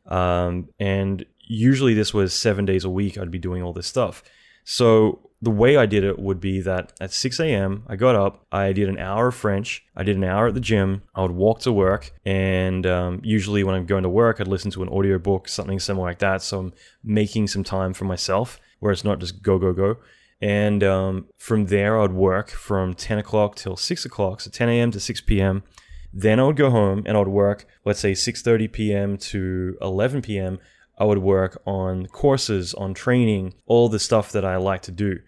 And usually this was 7 days a week. I'd be doing all this stuff. So the way I did it would be that at 6 a.m., I got up, I did an hour of French, I did an hour at the gym, I would walk to work, and usually when I'm going to work, I'd listen to an audiobook, something similar like that, so I'm making some time for myself, where it's not just go, go, go. And from there, I would work from 10 o'clock till 6 o'clock, so 10 a.m. to 6 p.m. Then I would go home and I would work, let's say 6:30 p.m. to 11 p.m., I would work on courses, on training, all the stuff that I like to do.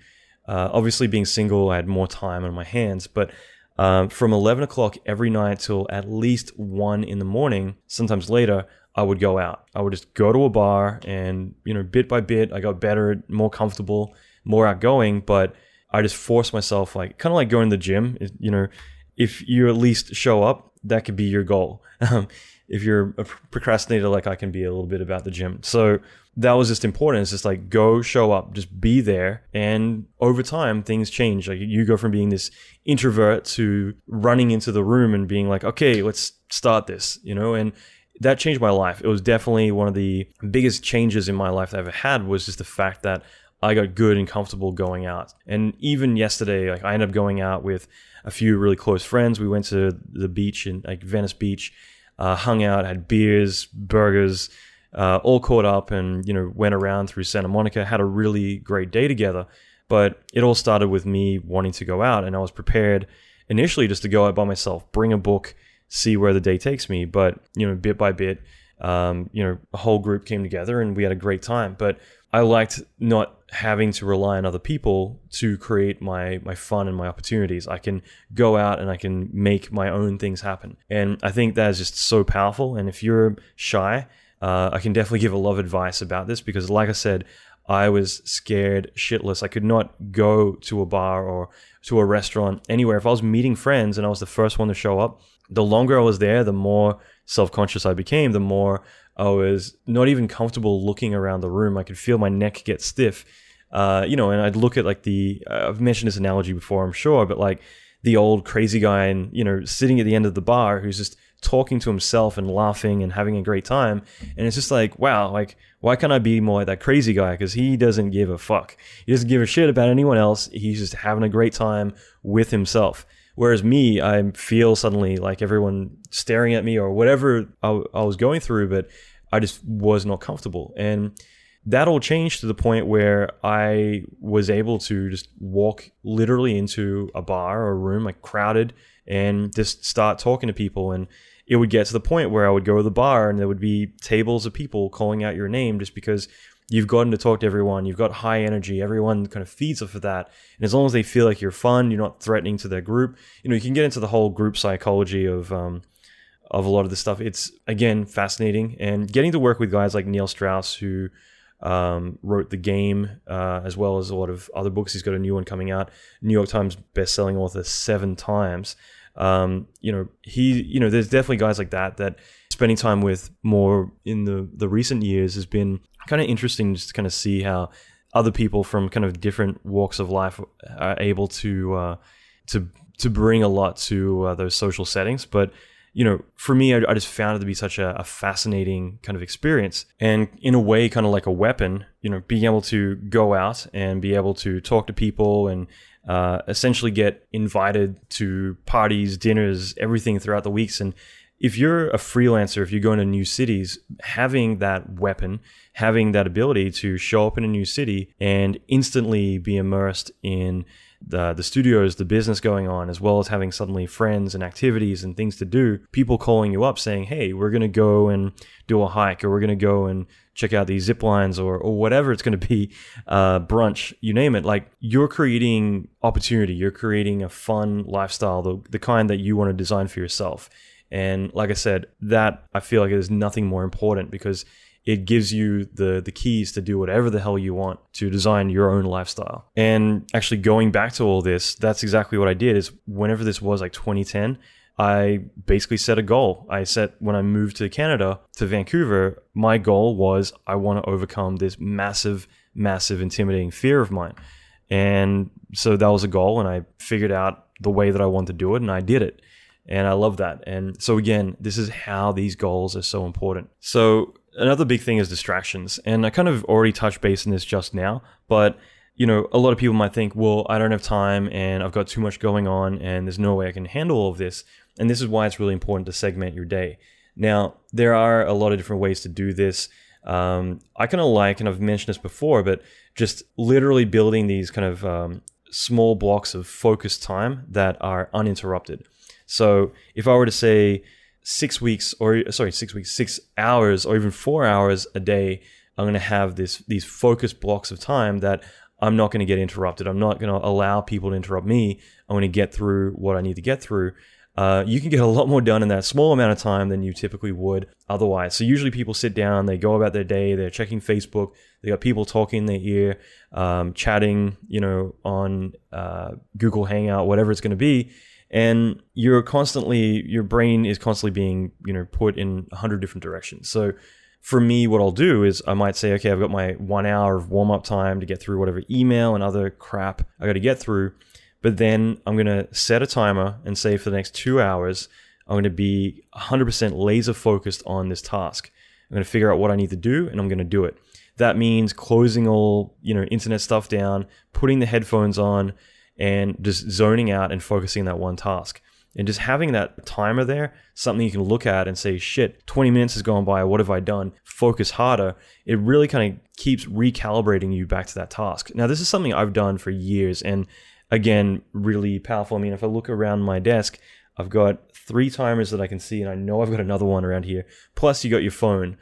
Obviously, being single, I had more time on my hands, but from 11 o'clock every night till at least 1 in the morning, sometimes later, I would go out. I would just go to a bar and, bit by bit, I got better, more comfortable, more outgoing, but I just forced myself, kind of like going to the gym. If you at least show up, that could be your goal. If you're a procrastinator, like I can be a little bit about the gym. So that was just important. It's just like, go, show up, just be there. And over time, things change. Like you go from being this introvert to running into the room and being like, okay, let's start this, and that changed my life. It was definitely one of the biggest changes in my life that I've ever had, was just the fact that I got good and comfortable going out. And even yesterday, I ended up going out with a few really close friends. We went to the beach in Venice Beach, hung out, had beers, burgers, all caught up, and went around through Santa Monica, had a really great day together. But it all started with me wanting to go out, and I was prepared initially just to go out by myself, bring a book, see where the day takes me. But bit by bit, a whole group came together and we had a great time. But I liked not having to rely on other people to create my fun and my opportunities. I can go out and I can make my own things happen. And I think that is just so powerful. And if you're shy, I can definitely give a lot of advice about this, because like I said, I was scared shitless. I could not go to a bar or to a restaurant, anywhere. If I was meeting friends and I was the first one to show up, the longer I was there, the more self-conscious I became, the more I was not even comfortable looking around the room. I could feel my neck get stiff, and I'd look at I've mentioned this analogy before, I'm sure, but the old crazy guy and, sitting at the end of the bar who's just talking to himself and laughing and having a great time. And it's just wow, why can't I be more like that crazy guy? Because he doesn't give a fuck. He doesn't give a shit about anyone else. He's just having a great time with himself. Whereas me, I feel suddenly like everyone staring at me or whatever I was going through, but I just was not comfortable. And that all changed to the point where I was able to just walk literally into a bar or a room, crowded, and just start talking to people. And it would get to the point where I would go to the bar and there would be tables of people calling out your name, just because you've gotten to talk to everyone. You've got high energy. Everyone kind of feeds off of that. And as long as they feel like you're fun, you're not threatening to their group. You can get into the whole group psychology of a lot of this stuff. It's, again, fascinating. And getting to work with guys like Neil Strauss, who wrote The Game, as well as a lot of other books. He's got a new one coming out. New York Times bestselling author 7 times. There's definitely guys like that spending time with more in the recent years has been kind of interesting, just to kind of see how other people from kind of different walks of life are able to bring a lot to those social settings. But for me, I just found it to be such a fascinating kind of experience, and in a way, kind of like a weapon. Being able to go out and be able to talk to people and essentially get invited to parties, dinners, everything throughout the weeks. And if you're a freelancer, if you're going to new cities, having that weapon, having that ability to show up in a new city and instantly be immersed in the studios, the business going on, as well as having suddenly friends and activities and things to do, people calling you up saying, hey, we're going to go and do a hike, or we're going to go and check out these zip lines, or whatever it's going to be, brunch, you name it. Like, you're creating opportunity. You're creating a fun lifestyle, the kind that you want to design for yourself. And like I said, that I feel like there's nothing more important, because it gives you the keys to do whatever the hell you want to design your own lifestyle. And actually going back to all this, that's exactly what I did. Is whenever this was like 2010, I basically set a goal. When I moved to Canada, to Vancouver, my goal was I want to overcome this massive, intimidating fear of mine. And so that was a goal, and I figured out the way that I wanted to do it, and I did it. And I love that. And so again, this is how these goals are so important. So another big thing is distractions. And I kind of already touched base on this just now, but a lot of people might think, well, I don't have time and I've got too much going on and there's no way I can handle all of this. And this is why it's really important to segment your day. Now, there are a lot of different ways to do this. I kind of like, and I've mentioned this before, but just literally building these kind of small blocks of focused time that are uninterrupted. So if I were to say 6 hours or even 4 hours a day, I'm going to have these focused blocks of time that I'm not going to get interrupted. I'm not going to allow people to interrupt me. I'm going to get through what I need to get through. You can get a lot more done in that small amount of time than you typically would otherwise. So usually people sit down, they go about their day, they're checking Facebook, they got people talking in their ear, chatting, on Google Hangout, whatever it's going to be. And your brain is constantly being, put in 100 different directions. So for me, what I'll do is I might say, okay, I've got my 1 hour of warm-up time to get through whatever email and other crap I got to get through. But then I'm going to set a timer and say for the next 2 hours, I'm going to be 100% laser focused on this task. I'm going to figure out what I need to do, and I'm going to do it. That means closing all, internet stuff down, putting the headphones on, and just zoning out and focusing on that one task. And just having that timer there, something you can look at and say, shit, 20 minutes has gone by, what have I done? Focus harder. It really kind of keeps recalibrating you back to that task. Now, this is something I've done for years, and again, really powerful. I mean, if I look around my desk, I've got 3 timers that I can see, and I know I've got another one around here. Plus, you got your phone.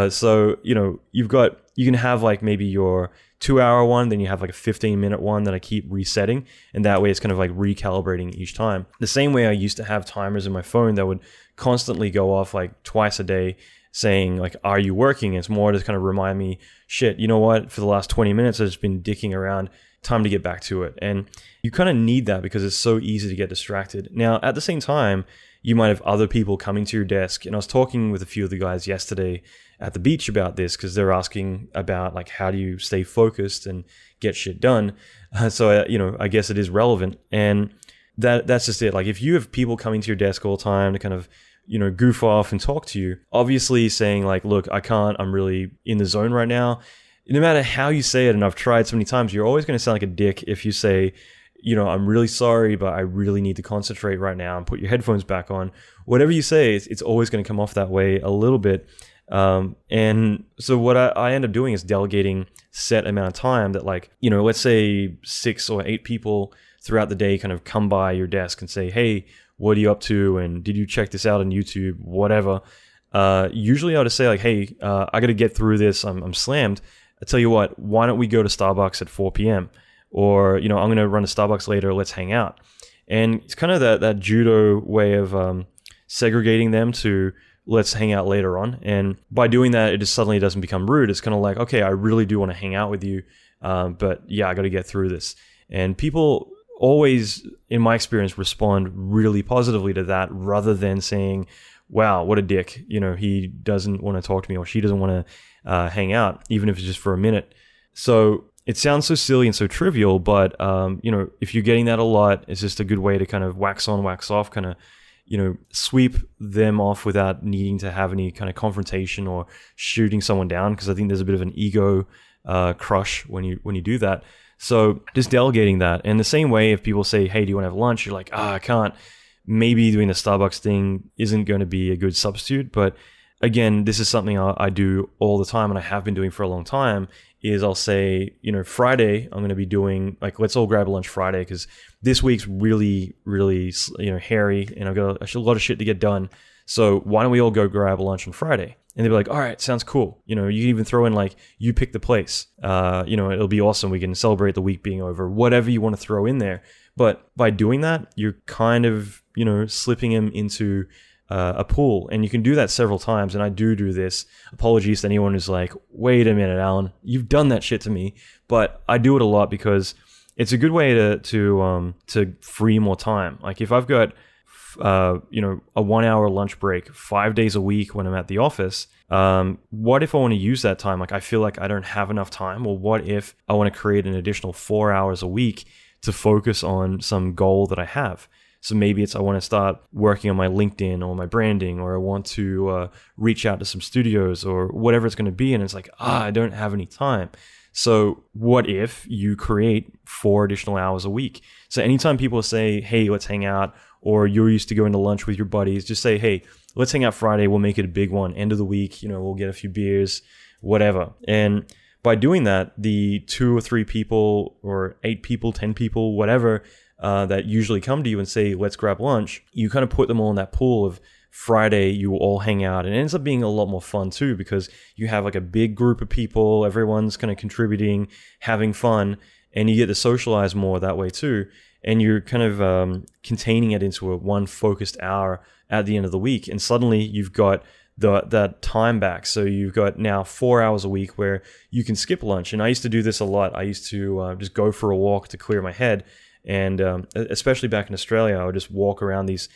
So, you can have like maybe your 2 hour one, then you have like a 15-minute one that I keep resetting. And that way it's kind of like recalibrating each time. The same way I used to have timers in my phone that would constantly go off like twice a day saying like, are you working? It's more to kind of remind me, shit, you know what? For the last 20 minutes, I've just been dicking around. Time to get back to it. And you kind of need that because it's so easy to get distracted. Now, at the same time, you might have other people coming to your desk. And I was talking with a few of the guys yesterday at the beach about this because they're asking about like, how do you stay focused and get shit done? So, I guess it is relevant. And that's just it. Like if you have people coming to your desk all the time to kind of, goof off and talk to you, obviously saying like, look, I can't, I'm really in the zone right now. No matter how you say it, and I've tried so many times, you're always going to sound like a dick if you say, I'm really sorry, but I really need to concentrate right now, and put your headphones back on. Whatever you say, it's always going to come off that way a little bit. And so what I end up doing is delegating set amount of time that like, let's say 6 or 8 people throughout the day kind of come by your desk and say, hey, what are you up to? And did you check this out on YouTube? Whatever. Usually I'll just say like, hey, I got to get through this. I'm slammed. I tell you what, why don't we go to Starbucks at 4 p.m.? Or, I'm going to run to Starbucks later. Let's hang out. And it's kind of that judo way of segregating them to let's hang out later on. And by doing that, it just suddenly doesn't become rude. It's kind of like, okay, I really do want to hang out with you. But yeah, I got to get through this. And people always, in my experience, respond really positively to that rather than saying, wow, what a dick. He doesn't want to talk to me or she doesn't want to hang out, even if it's just for a minute. So it sounds so silly and so trivial, but if you're getting that a lot, it's just a good way to kind of wax on, wax off, kind of, sweep them off without needing to have any kind of confrontation or shooting someone down. Because I think there's a bit of an ego crush when you do that. So just delegating that. And the same way, if people say, hey, do you want to have lunch? You're like, I can't. Maybe doing the Starbucks thing isn't going to be a good substitute, but again, this is something I do all the time and I have been doing for a long time, is I'll say, Friday, I'm going to be doing, like, let's all grab a lunch Friday, because this week's really, really, hairy, and I've got a lot of shit to get done. So why don't we all go grab a lunch on Friday? And they'll be like, all right, sounds cool. You can even throw in, like, you pick the place. It'll be awesome. We can celebrate the week being over, whatever you want to throw in there. But by doing that, you're kind of, slipping him into a pool, and you can do that several times. And I do this. Apologies to anyone who's like, wait a minute, Alan, you've done that shit to me. But I do it a lot because it's a good way to free more time. Like, if I've got a 1 hour lunch break 5 days a week when I'm at the office, what if I want to use that time? Like, I feel like I don't have enough time. Well, what if I want to create an additional 4 hours a week to focus on some goal that I have? So maybe it's, I want to start working on my LinkedIn or my branding, or I want to reach out to some studios or whatever it's going to be. And it's like, I don't have any time. So what if you create 4 additional hours a week? So anytime people say, hey, let's hang out, or you're used to going to lunch with your buddies, just say, hey, let's hang out Friday. We'll make it a big one. End of the week, we'll get a few beers, whatever. And by doing that, the 2 or 3 people or 8 people, 10 people, whatever, that usually come to you and say, let's grab lunch, you kind of put them all in that pool of Friday, you all hang out. And it ends up being a lot more fun too, because you have like a big group of people, everyone's kind of contributing, having fun, and you get to socialize more that way too. And you're kind of containing it into one focused hour at the end of the week. And suddenly you've got that time back. So you've got now 4 hours a week where you can skip lunch. And I used to do this a lot. I used to just go for a walk to clear my head. And especially back in Australia, I would just walk around these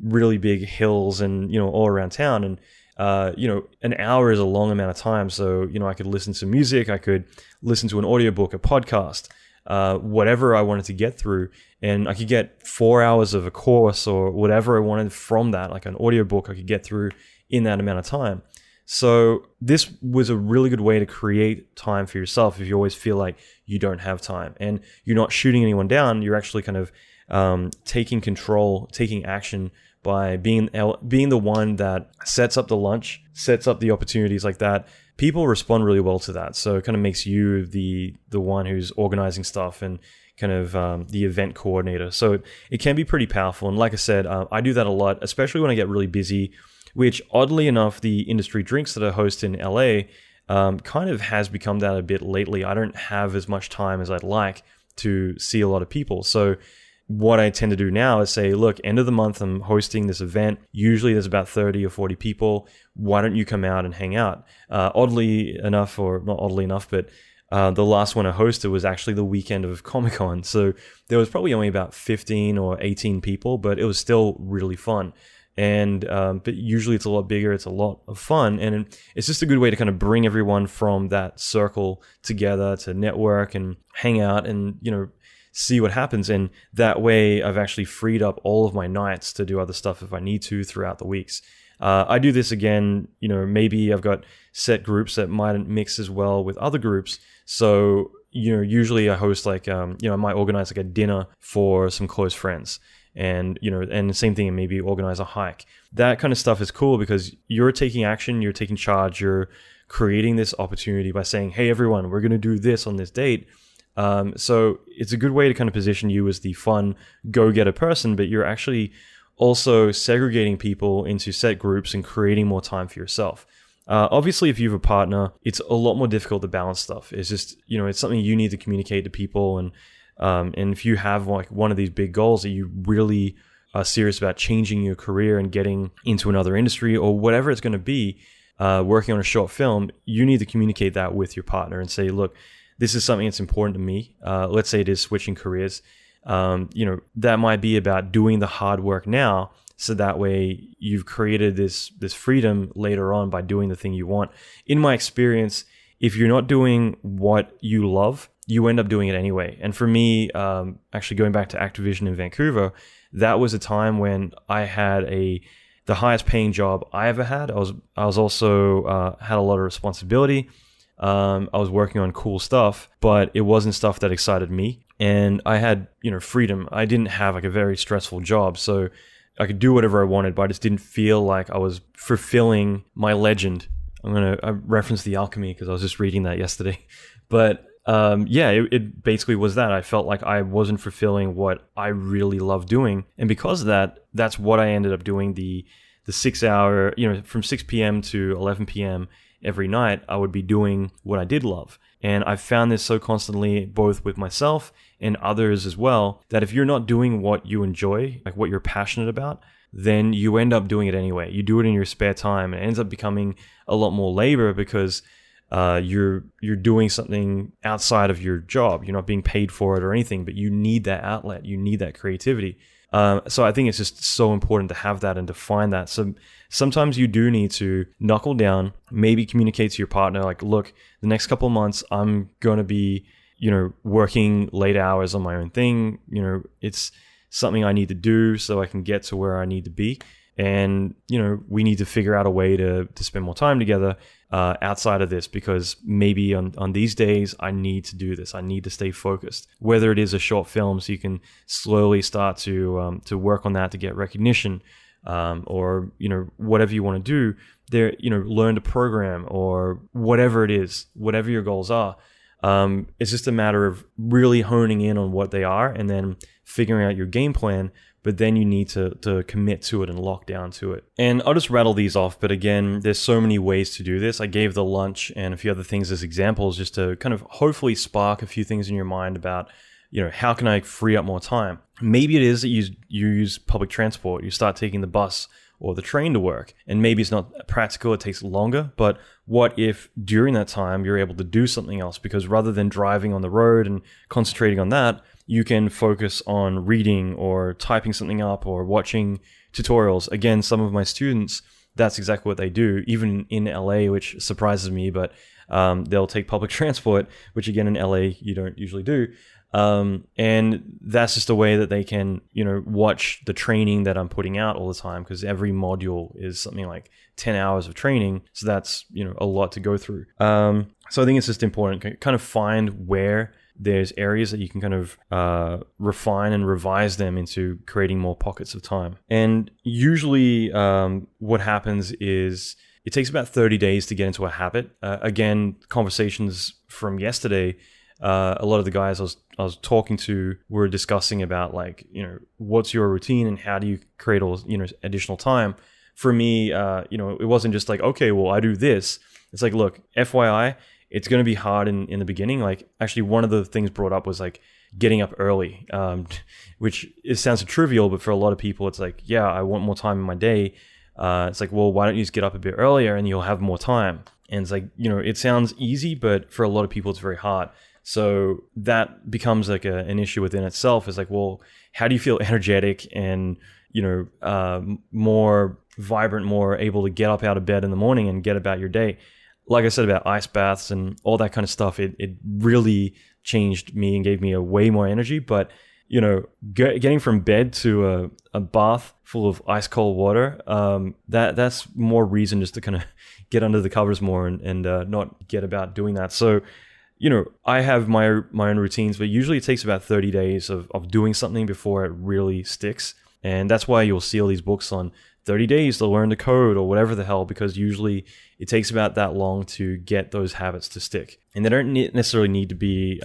really big hills and, all around town. And, an hour is a long amount of time. So, I could listen to music, I could listen to an audiobook, a podcast, whatever I wanted to get through. And I could get 4 hours of a course or whatever I wanted from that, like an audiobook I could get through in that amount of time. So this was a really good way to create time for yourself if you always feel like you don't have time. And you're not shooting anyone down, you're actually kind of taking control, taking action by being the one that sets up the lunch, sets up the opportunities like that. People respond really well to that. So it kind of makes you the one who's organizing stuff and kind of the event coordinator. So it can be pretty powerful. And like I said, I do that a lot, especially when I get really busy, which oddly enough, the industry drinks that I host in LA kind of has become that a bit lately. I don't have as much time as I'd like to see a lot of people. So what I tend to do now is say, look, end of the month, I'm hosting this event. Usually there's about 30 or 40 people. Why don't you come out and hang out? Oddly enough, or not oddly enough, but the last one I hosted was actually the weekend of Comic-Con. So there was probably only about 15 or 18 people, but it was still really fun. And but usually it's a lot bigger, it's a lot of fun, and it's just a good way to kind of bring everyone from that circle together to network and hang out and see what happens. And that way I've actually freed up all of my nights to do other stuff if I need to throughout the weeks. I do this again, maybe I've got set groups that mightn't mix as well with other groups. So usually I host like I might organize like a dinner for some close friends. And, and the same thing, and maybe organize a hike. That kind of stuff is cool because you're taking action, you're taking charge, you're creating this opportunity by saying, hey, everyone, we're going to do this on this date. So it's a good way to kind of position you as the fun go-getter person, but you're actually also segregating people into set groups and creating more time for yourself. Obviously, if you have a partner, it's a lot more difficult to balance stuff. It's just, it's something you need to communicate to people. And if you have like one of these big goals that you really are serious about changing your career and getting into another industry or whatever it's going to be, working on a short film, you need to communicate that with your partner and say, look, this is something that's important to me. Let's say it is switching careers. That might be about doing the hard work now. So that way you've created this freedom later on by doing the thing you want. In my experience, if you're not doing what you love, you end up doing it anyway. And for me, actually going back to Activision in Vancouver, that was a time when I had the highest paying job I ever had. I was also had a lot of responsibility. I was working on cool stuff, but it wasn't stuff that excited me. And I had, freedom. I didn't have like a very stressful job. So I could do whatever I wanted, but I just didn't feel like I was fulfilling my legend. I reference The Alchemy because I was just reading that yesterday. But it basically was that. I felt like I wasn't fulfilling what I really love doing. And because of that, that's what I ended up doing the 6 hour, from 6 p.m. to 11 p.m. every night, I would be doing what I did love. And I found this so constantly, both with myself and others as well, that if you're not doing what you enjoy, like what you're passionate about, then you end up doing it anyway. You do it in your spare time, and it ends up becoming a lot more labor because you're doing something outside of your job. You're not being paid for it or anything, but you need that outlet. You need that creativity. So I think it's just so important to have that and to find that. So sometimes you do need to knuckle down, maybe communicate to your partner, like, look, the next couple of months, I'm going to be, working late hours on my own thing. It's something I need to do so I can get to where I need to be. And, we need to figure out a way to spend more time together outside of this, because maybe on these days, I need to do this. I need to stay focused, whether it is a short film, so you can slowly start to work on that to get recognition, or, whatever you want to do there, learn to program or whatever it is, whatever your goals are. It's just a matter of really honing in on what they are and then figuring out your game plan. But then you need to commit to it and lock down to it. And I'll just rattle these off. But again, there's so many ways to do this. I gave the lunch and a few other things as examples just to kind of hopefully spark a few things in your mind about, how can I free up more time? Maybe it is that you use public transport. You start taking the bus or the train to work. And maybe it's not practical, it takes longer. But what if during that time you're able to do something else? Because rather than driving on the road and concentrating on that, you can focus on reading or typing something up or watching tutorials. Again, some of my students, that's exactly what they do, even in LA, which surprises me, but they'll take public transport, which again, in LA, you don't usually do. And that's just a way that they can, watch the training that I'm putting out all the time, because every module is something like 10 hours of training. So that's, a lot to go through. So I think it's just important to kind of find where there's areas that you can kind of refine and revise them into creating more pockets of time. And usually what happens is it takes about 30 days to get into a habit. Again, conversations from yesterday, a lot of the guys I was talking to were discussing about, like, what's your routine and how do you create all, additional time? For me, it wasn't just like, okay, well, I do this. It's like, look, FYI, it's going to be hard in the beginning. Like, actually, one of the things brought up was like getting up early, which it sounds trivial, but for a lot of people, it's like, yeah, I want more time in my day. It's like, well, why don't you just get up a bit earlier and you'll have more time? And it's like, it sounds easy, but for a lot of people, it's very hard. So that becomes like an issue within itself. It's like, well, how do you feel energetic and, more vibrant, more able to get up out of bed in the morning and get about your day? Like I said about ice baths and all that kind of stuff, it really changed me and gave me a way more energy. But, getting from bed to a bath full of ice cold water, that's more reason just to kind of get under the covers more and not get about doing that. So, I have my own routines, but usually it takes about 30 days of doing something before it really sticks. And that's why you'll see all these books on 30 days to learn the code or whatever the hell, because usually it takes about that long to get those habits to stick. And they don't necessarily need to be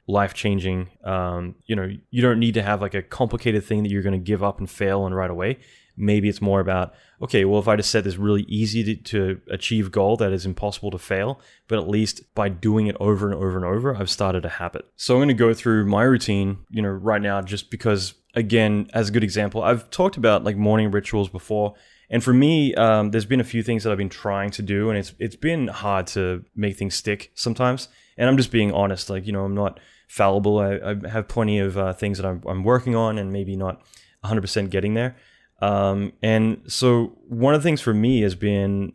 life-changing. You don't need to have like a complicated thing that you're going to give up and fail on right away. Maybe it's more about, okay, well, if I just set this really easy to achieve goal that is impossible to fail, but at least by doing it over and over and over, I've started a habit. So I'm going to go through my routine, right now, just because, again, as a good example, I've talked about like morning rituals before. And for me, there's been a few things that I've been trying to do, and it's been hard to make things stick sometimes. And I'm just being honest, like, I'm not fallible. I have plenty of things that I'm working on and maybe not 100% getting there. And so one of the things for me has been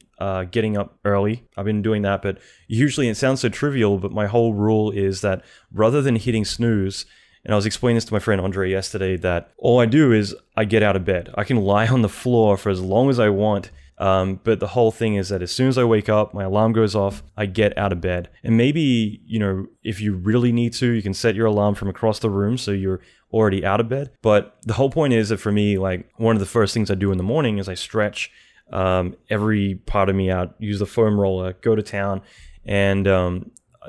getting up early. I've been doing that, but usually it sounds so trivial, but my whole rule is that rather than hitting snooze, and I was explaining this to my friend Andre yesterday, that all I do is I get out of bed. I can lie on the floor for as long as I want But the whole thing is that as soon as I wake up, my alarm goes off, I get out of bed. And maybe, if you really need to, you can set your alarm from across the room so you're already out of bed. But the whole point is that for me, like one of the first things I do in the morning is I stretch every part of me out, use the foam roller, go to town. And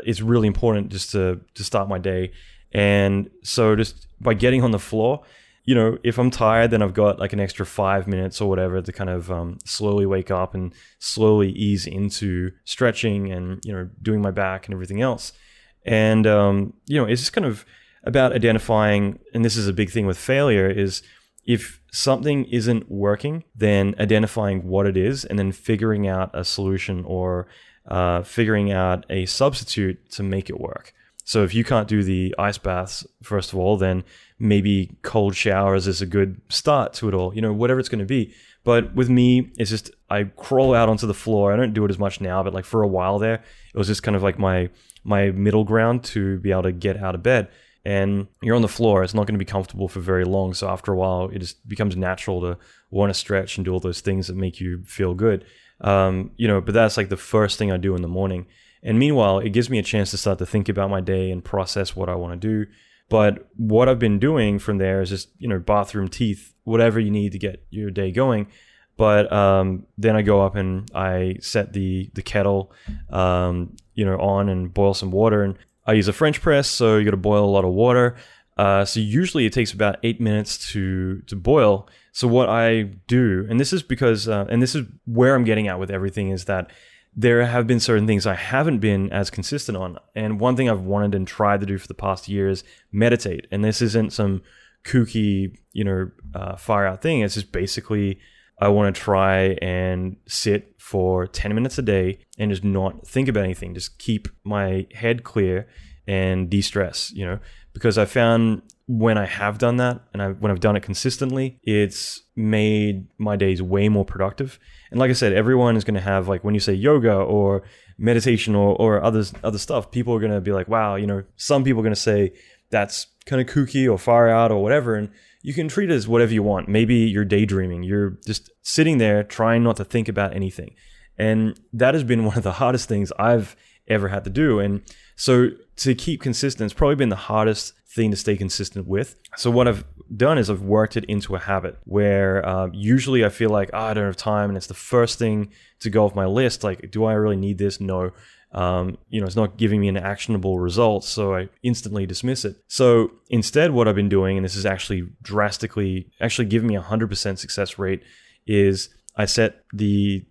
it's really important just to start my day. And so just by getting on the floor, if I'm tired, then I've got like an extra 5 minutes or whatever to kind of slowly wake up and slowly ease into stretching and, doing my back and everything else. And, it's just kind of about identifying, and this is a big thing with failure, is if something isn't working, then identifying what it is and then figuring out a solution or figuring out a substitute to make it work. So if you can't do the ice baths, first of all, then maybe cold showers is a good start to it all, whatever it's going to be. But with me, it's just I crawl out onto the floor. I don't do it as much now, but like for a while there, it was just kind of like my middle ground to be able to get out of bed. And you're on the floor, it's not going to be comfortable for very long. So after a while, it just becomes natural to want to stretch and do all those things that make you feel good. But that's like the first thing I do in the morning. And meanwhile, it gives me a chance to start to think about my day and process what I want to do. But what I've been doing from there is just, bathroom, teeth, whatever you need to get your day going. But then I go up and I set the kettle, on and boil some water. And I use a French press, so you got to boil a lot of water. So usually it takes about 8 minutes to boil. So what I do, and this is because, and this is where I'm getting at with everything, is that there have been certain things I haven't been as consistent on. And one thing I've wanted and tried to do for the past year is meditate. And this isn't some kooky, far out thing. It's just basically I want to try and sit for 10 minutes a day and just not think about anything. Just keep my head clear and de-stress, because I found when I have done that and when I've done it consistently, it's made my days way more productive. And like I said, everyone is going to have, like when you say yoga or meditation or other stuff, people are going to be like, wow, some people are going to say that's kind of kooky or far out or whatever. And you can treat it as whatever you want. Maybe you're daydreaming. You're just sitting there trying not to think about anything. And that has been one of the hardest things I've ever had to do. And so to keep consistent, it's probably been the hardest thing to stay consistent with. So what I've done is I've worked it into a habit where usually I feel like, I don't have time, and it's the first thing to go off my list. Like, do I really need this? No. It's not giving me an actionable result, so I instantly dismiss it. So instead, what I've been doing, and this is actually giving me 100% success rate, is I set the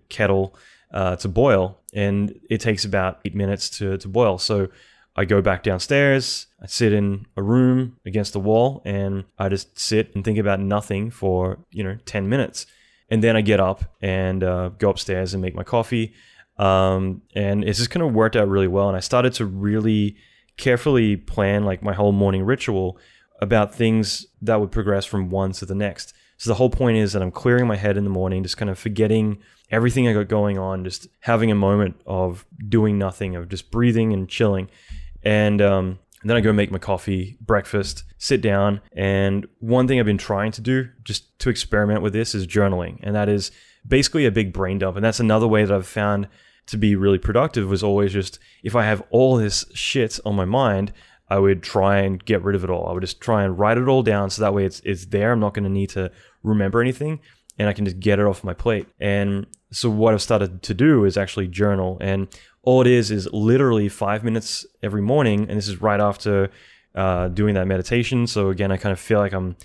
kettle to boil, and it takes about 8 minutes to boil. So I go back downstairs, I sit in a room against the wall, and I just sit and think about nothing for 10 minutes. And then I get up and go upstairs and make my coffee. And it's just kind of worked out really well. And I started to really carefully plan like my whole morning ritual about things that would progress from one to the next. So the whole point is that I'm clearing my head in the morning, just kind of forgetting everything I got going on, just having a moment of doing nothing, of just breathing and chilling. And then I go make my coffee, breakfast, sit down. And one thing I've been trying to do just to experiment with this is journaling. And that is basically a big brain dump. And that's another way that I've found to be really productive, was always just, if I have all this shit on my mind, I would try and get rid of it all. I would just try and write it all down, so that way it's there. I'm not going to need to remember anything, and I can just get it off my plate. And so what I've started to do is actually journal. And all it is literally 5 minutes every morning. And this is right after doing that meditation. So again, I kind of feel like I'm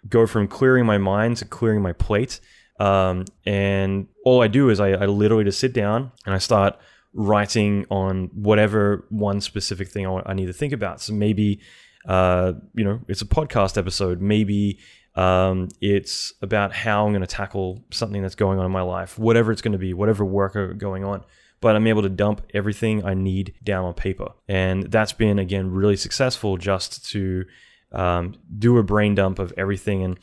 go from clearing my mind to clearing my plate. And all I do is I literally just sit down and I start writing on whatever one specific thing I need to think about. So maybe, it's a podcast episode. Maybe it's about how I'm going to tackle something that's going on in my life, whatever it's going to be, whatever work are going on. But I'm able to dump everything I need down on paper. And that's been, again, really successful, just to do a brain dump of everything. And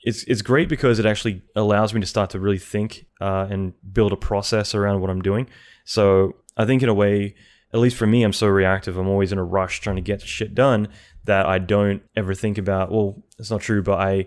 it's great because it actually allows me to start to really think and build a process around what I'm doing. So I think in a way, at least for me, I'm so reactive. I'm always in a rush trying to get shit done that I don't ever think about, well, it's not true, but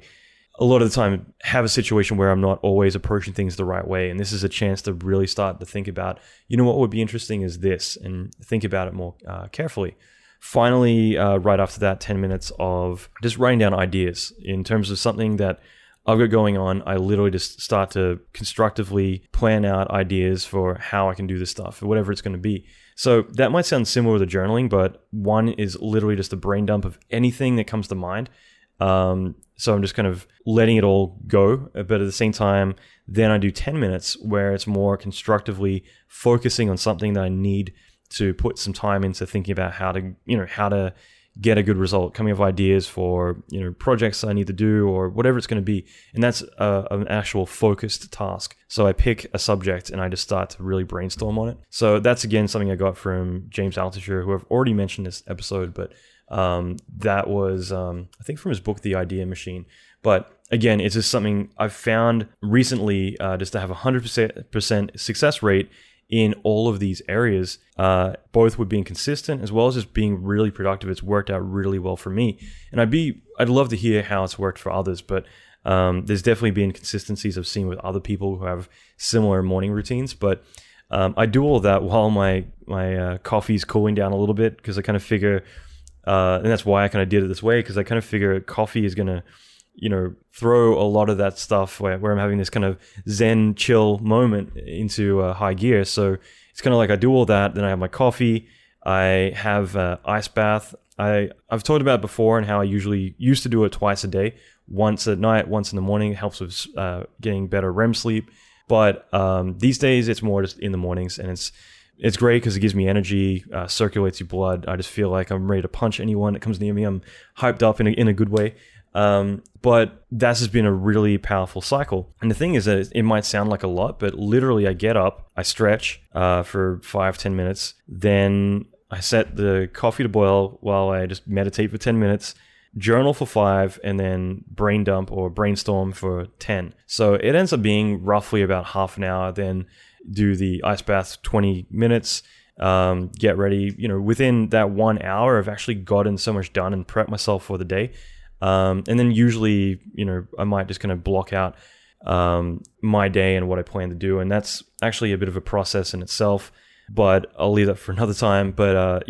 a lot of the time have a situation where I'm not always approaching things the right way. And this is a chance to really start to think about, what would be interesting is this, and think about it more carefully. Finally, right after that, 10 minutes of just writing down ideas in terms of something that I've got going on. I literally just start to constructively plan out ideas for how I can do this stuff, or whatever it's going to be. So that might sound similar to journaling, but one is literally just a brain dump of anything that comes to mind. So I'm just kind of letting it all go. But at the same time, then I do 10 minutes where it's more constructively focusing on something that I need to put some time into thinking about how to get a good result, coming up with ideas for, projects I need to do or whatever it's going to be. And that's an actual focused task. So I pick a subject and I just start to really brainstorm on it. So that's, again, something I got from James Altucher, who I've already mentioned this episode, but that was, I think, from his book, The Idea Machine. But again, it's just something I've found recently, just to have a 100% success rate in all of these areas, both with being consistent as well as just being really productive. It's worked out really well for me. And I'd love to hear how it's worked for others, but there's definitely been consistencies I've seen with other people who have similar morning routines. But I do all of that while my coffee's cooling down a little bit, because I kind of figure, and that's why I kind of did it this way, because I kind of figure coffee is going to, throw a lot of that stuff where I'm having this kind of zen chill moment into high gear. So it's kind of like I do all that, then I have my coffee, I have an ice bath. I've talked about it before and how I usually used to do it twice a day, once at night, once in the morning. It helps with getting better REM sleep. But these days it's more just in the mornings, and it's great because it gives me energy, circulates your blood. I just feel like I'm ready to punch anyone that comes near me. I'm hyped up in a good way. But that's just been a really powerful cycle. And the thing is that it might sound like a lot, but literally I get up, I stretch for 5-10 minutes, then I set the coffee to boil while I just meditate for 10 minutes, journal for 5, and then brain dump or brainstorm for 10. So it ends up being roughly about half an hour, then do the ice bath 20 minutes, get ready. Within that 1 hour, I've actually gotten so much done and prepped myself for the day. And then usually, I might just kind of block out my day and what I plan to do. And that's actually a bit of a process in itself, but I'll leave that for another time. But,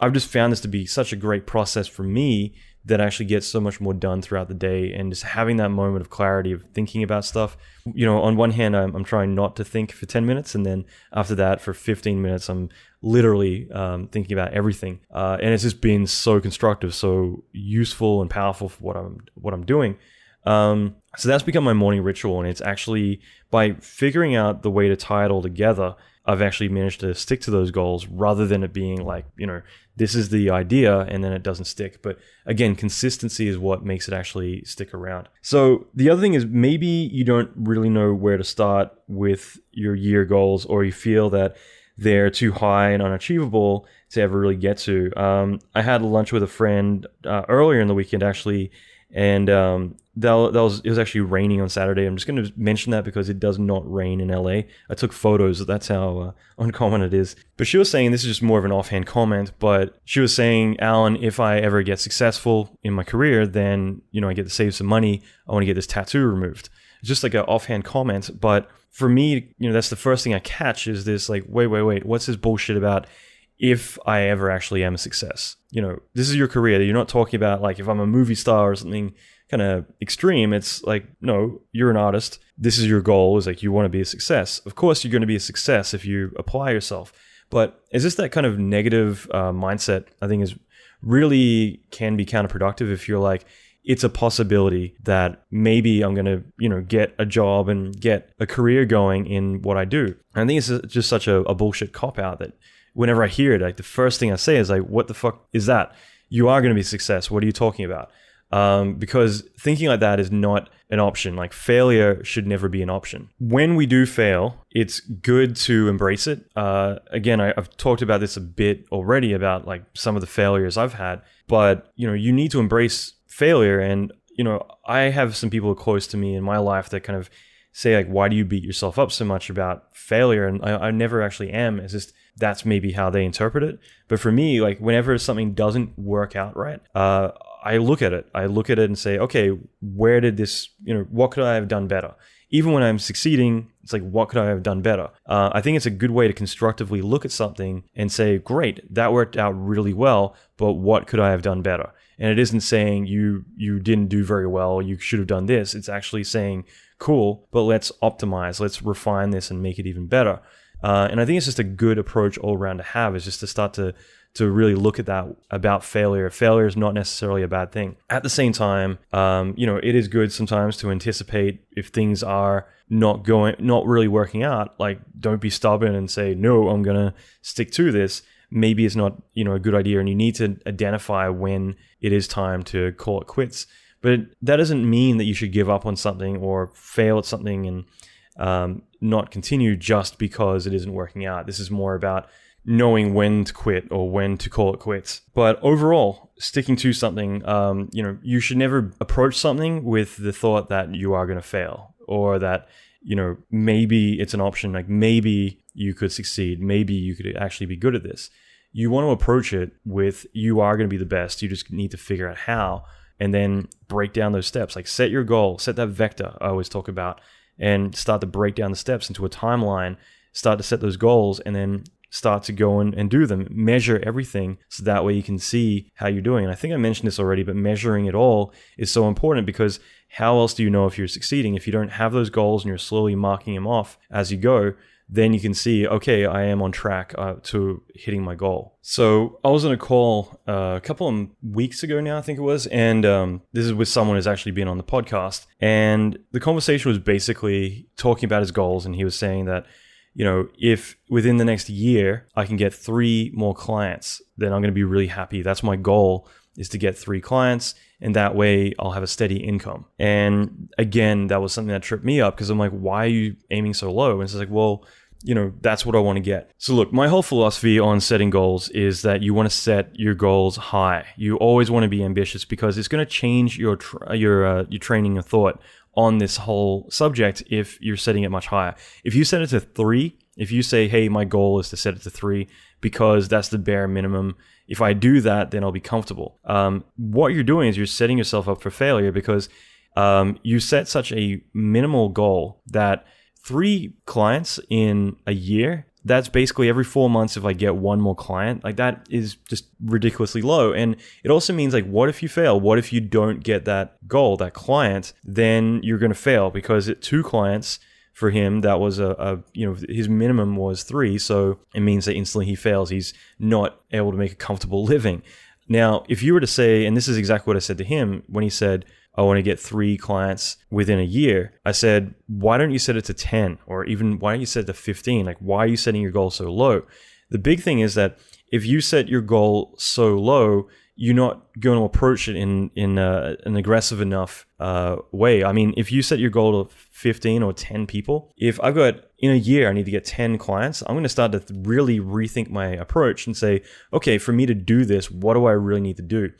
I've just found this to be such a great process for me that actually gets so much more done throughout the day, and just having that moment of clarity of thinking about stuff. On one hand, I'm trying not to think for 10 minutes, and then after that for 15 minutes, I'm literally thinking about everything. And it's just been so constructive, so useful and powerful for what I'm doing. So that's become my morning ritual, and it's actually by figuring out the way to tie it all together, I've actually managed to stick to those goals rather than it being like, this is the idea and then it doesn't stick. But again, consistency is what makes it actually stick around. So the other thing is, maybe you don't really know where to start with your year goals, or you feel that they're too high and unachievable to ever really get to. I had lunch with a friend earlier in the weekend, actually, and it was actually raining on Saturday. I'm just going to mention that because it does not rain in LA. I took photos. That's how uncommon it is. But she was saying, this is just more of an offhand comment, but she was saying, Alan, if I ever get successful in my career, then, I get to save some money. I want to get this tattoo removed. It's just like an offhand comment. But for me, that's the first thing I catch is this like, wait, what's this bullshit about if I ever actually am a success? This is your career. You're not talking about like if I'm a movie star or something kind of extreme. It's like, no, you're an artist. This is your goal, is like you want to be a success. Of course, you're going to be a success if you apply yourself. But is this that kind of negative mindset, I think is really can be counterproductive if you're like, it's a possibility that maybe I'm going to, get a job and get a career going in what I do. And I think it's just such a bullshit cop-out that whenever I hear it, like the first thing I say is like, what the fuck is that? You are going to be a success. What are you talking about? Because thinking like that is not an option. Like failure should never be an option. When we do fail, it's good to embrace it. Again, I've talked about this a bit already about like some of the failures I've had, but you need to embrace failure. And, I have some people close to me in my life that kind of say like, why do you beat yourself up so much about failure? And I never actually am. It's just, that's maybe how they interpret it. But for me, like whenever something doesn't work out right, I look at it. I look at it and say, okay, where did this, what could I have done better? Even when I'm succeeding, it's like, what could I have done better? I think it's a good way to constructively look at something and say, great, that worked out really well, but what could I have done better? And it isn't saying you didn't do very well, you should have done this. It's actually saying, cool, but let's optimize, let's refine this and make it even better. And I think it's just a good approach all around to have, is just to start to really look at that about failure. Failure is not necessarily a bad thing. At the same time, it is good sometimes to anticipate if things are not really working out. Like, don't be stubborn and say, no, I'm going to stick to this. Maybe it's not, a good idea, and you need to identify when it is time to call it quits. But that doesn't mean that you should give up on something or fail at something and not continue just because it isn't working out. This is more about knowing when to quit or when to call it quits. But overall, sticking to something, you should never approach something with the thought that you are going to fail, or that, maybe it's an option, like maybe you could succeed, maybe you could actually be good at this. You want to approach it with, you are going to be the best. You just need to figure out how, and then break down those steps. Like, set your goal, set that vector I always talk about, and start to break down the steps into a timeline, start to set those goals, and then start to go and do them. Measure everything, so that way you can see how you're doing. And I think I mentioned this already, but measuring it all is so important, because how else do you know if you're succeeding? If you don't have those goals and you're slowly marking them off as you go, then you can see, okay, I am on track to hitting my goal. So I was on a call a couple of weeks ago now, I think it was, and this is with someone who's actually been on the podcast. And the conversation was basically talking about his goals, and he was saying that, if within the next year I can get 3 more clients, then I'm going to be really happy. That's my goal, is to get 3 clients, and that way I'll have a steady income. And again, that was something that tripped me up, because I'm like, why are you aiming so low? And it's like, well, that's what I want to get. So look, my whole philosophy on setting goals is that you want to set your goals high. You always want to be ambitious, because it's going to change your training of thought on this whole subject if you're setting it much higher. If you set it to 3, if you say, hey, my goal is to set it to 3 because that's the bare minimum, if I do that, then I'll be comfortable. What you're doing is you're setting yourself up for failure, because you set such a minimal goal that 3 clients in a year, that's basically every 4 months if I get 1 more client. Like, that is just ridiculously low. And it also means, like, what if you fail? What if you don't get that goal, that client? Then you're going to fail, because at 2 clients for him, that was his minimum was 3. So it means that instantly he fails. He's not able to make a comfortable living. Now, if you were to say, and this is exactly what I said to him when he said, I want to get 3 clients within a year. I said, why don't you set it to 10? Or even, why don't you set it to 15? Like, why are you setting your goal so low? The big thing is that if you set your goal so low, you're not going to approach it in an aggressive enough way. I mean, if you set your goal to 15 or 10 people, if I've got, in a year, I need to get 10 clients, I'm going to start to really rethink my approach and say, okay, for me to do this, what do I really need to do?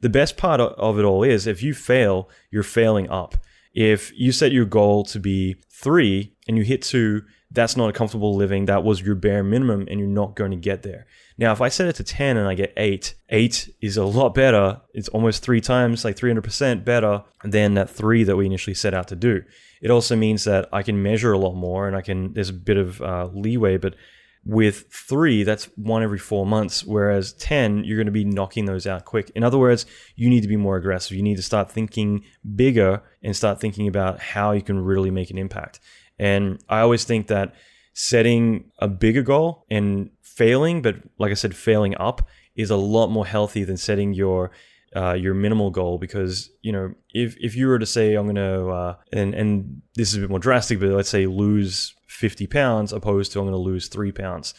The best part of it all is, if you fail, you're failing up. If you set your goal to be 3 and you hit 2, that's not a comfortable living. That was your bare minimum, and you're not going to get there. Now, if I set it to 10 and I get 8 is a lot better. It's almost 3 times, like 300% better than that 3 that we initially set out to do. It also means that I can measure a lot more, and there's a bit of leeway, but with 3, that's 1 every 4 months, whereas 10, you're going to be knocking those out quick. In other words, you need to be more aggressive. You need to start thinking bigger and start thinking about how you can really make an impact. And I always think that setting a bigger goal and failing, but like I said, failing up, is a lot more healthy than setting your minimal goal. Because, if you were to say, I'm going to, and this is a bit more drastic, but let's say lose 50 pounds opposed to I'm going to lose 3 pounds.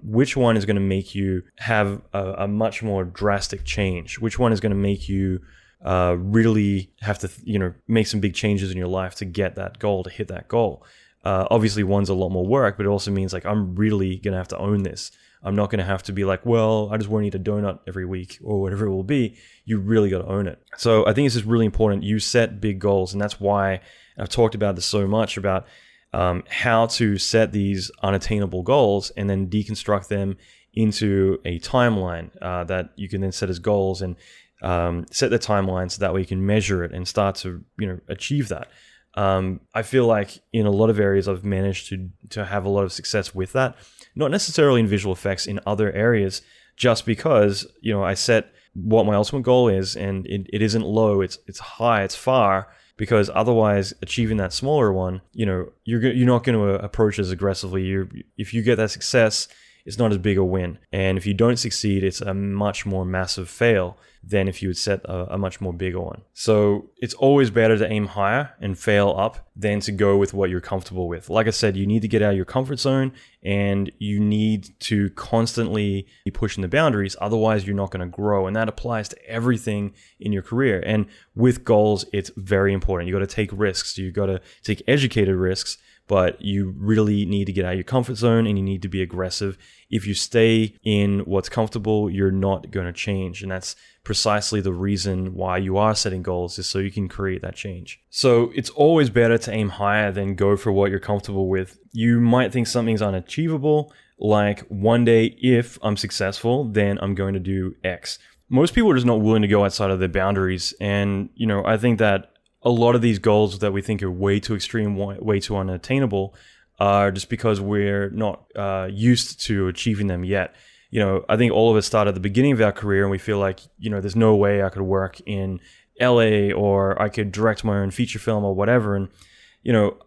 Which one is going to make you have a much more drastic change? Which one is going to make you really have to, make some big changes in your life to get that goal, to hit that goal? Obviously, one's a lot more work, but it also means, like, I'm really going to have to own this. I'm not going to have to be like, well, I just want to eat a donut every week or whatever it will be. You really got to own it. So I think it's just really important. You set big goals. And that's why I've talked about this so much, about how to set these unattainable goals and then deconstruct them into a timeline that you can then set as goals. And set the timeline so that way you can measure it and start to, achieve that. I feel like in a lot of areas I've managed to have a lot of success with that. Not necessarily in visual effects, in other areas, just because, I set what my ultimate goal is, and it isn't low, it's high, it's far, because otherwise achieving that smaller one, you're not going to approach as aggressively. If you get that success, it's not as big a win. And if you don't succeed, it's a much more massive fail than if you would set a much more bigger one. So it's always better to aim higher and fail up than to go with what you're comfortable with. Like I said, you need to get out of your comfort zone, and you need to constantly be pushing the boundaries. Otherwise, you're not going to grow. And that applies to everything in your career. And with goals, it's very important. You got to take risks. You got to take educated risks. But you really need to get out of your comfort zone, and you need to be aggressive. If you stay in what's comfortable, you're not going to change. And that's precisely the reason why you are setting goals, is so you can create that change. So it's always better to aim higher than go for what you're comfortable with. You might think something's unachievable, like one day if I'm successful, then I'm going to do X. Most people are just not willing to go outside of their boundaries. And, I think that a lot of these goals that we think are way too extreme, way too unattainable, are just because we're not used to achieving them yet. I think all of us start at the beginning of our career and we feel like, there's no way I could work in LA, or I could direct my own feature film or whatever. And,